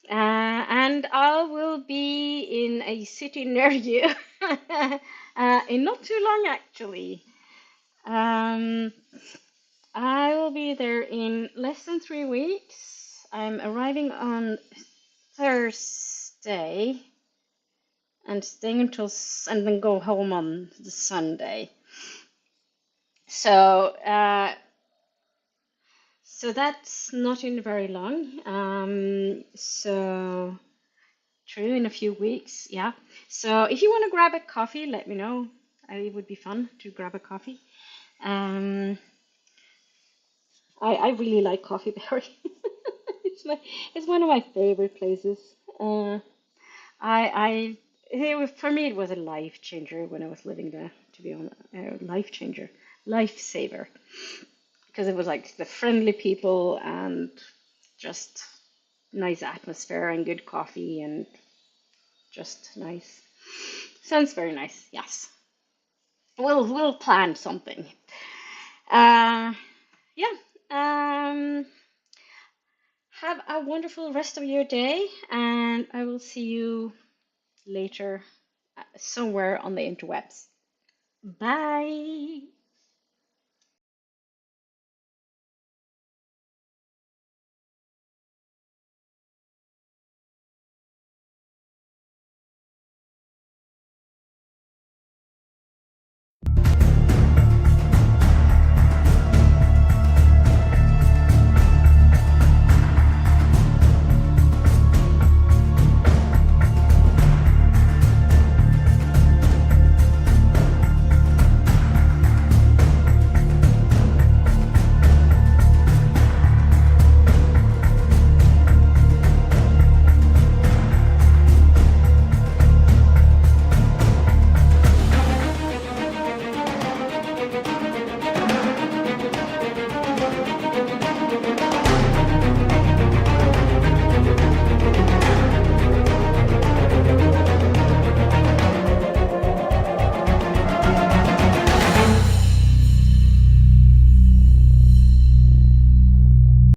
And I will be in a city near you in not too long, actually. Um, I will be there in less than 3 weeks. I'm arriving on Thursday and staying until and then go home on the Sunday. So so that's not in very long. So true, in a few weeks, yeah. So if you want to grab a coffee, let me know. It would be fun to grab a coffee. Um, I really like Coffee Berry. It's one of my favorite places. I for me it was a life changer when I was living there. To be honest, life changer, lifesaver, because it was like the friendly people and just nice atmosphere and good coffee and just nice. Sounds very nice. Yes, we'll plan something. Uh, yeah. Have a wonderful rest of your day, and I will see you later somewhere on the interwebs. Bye.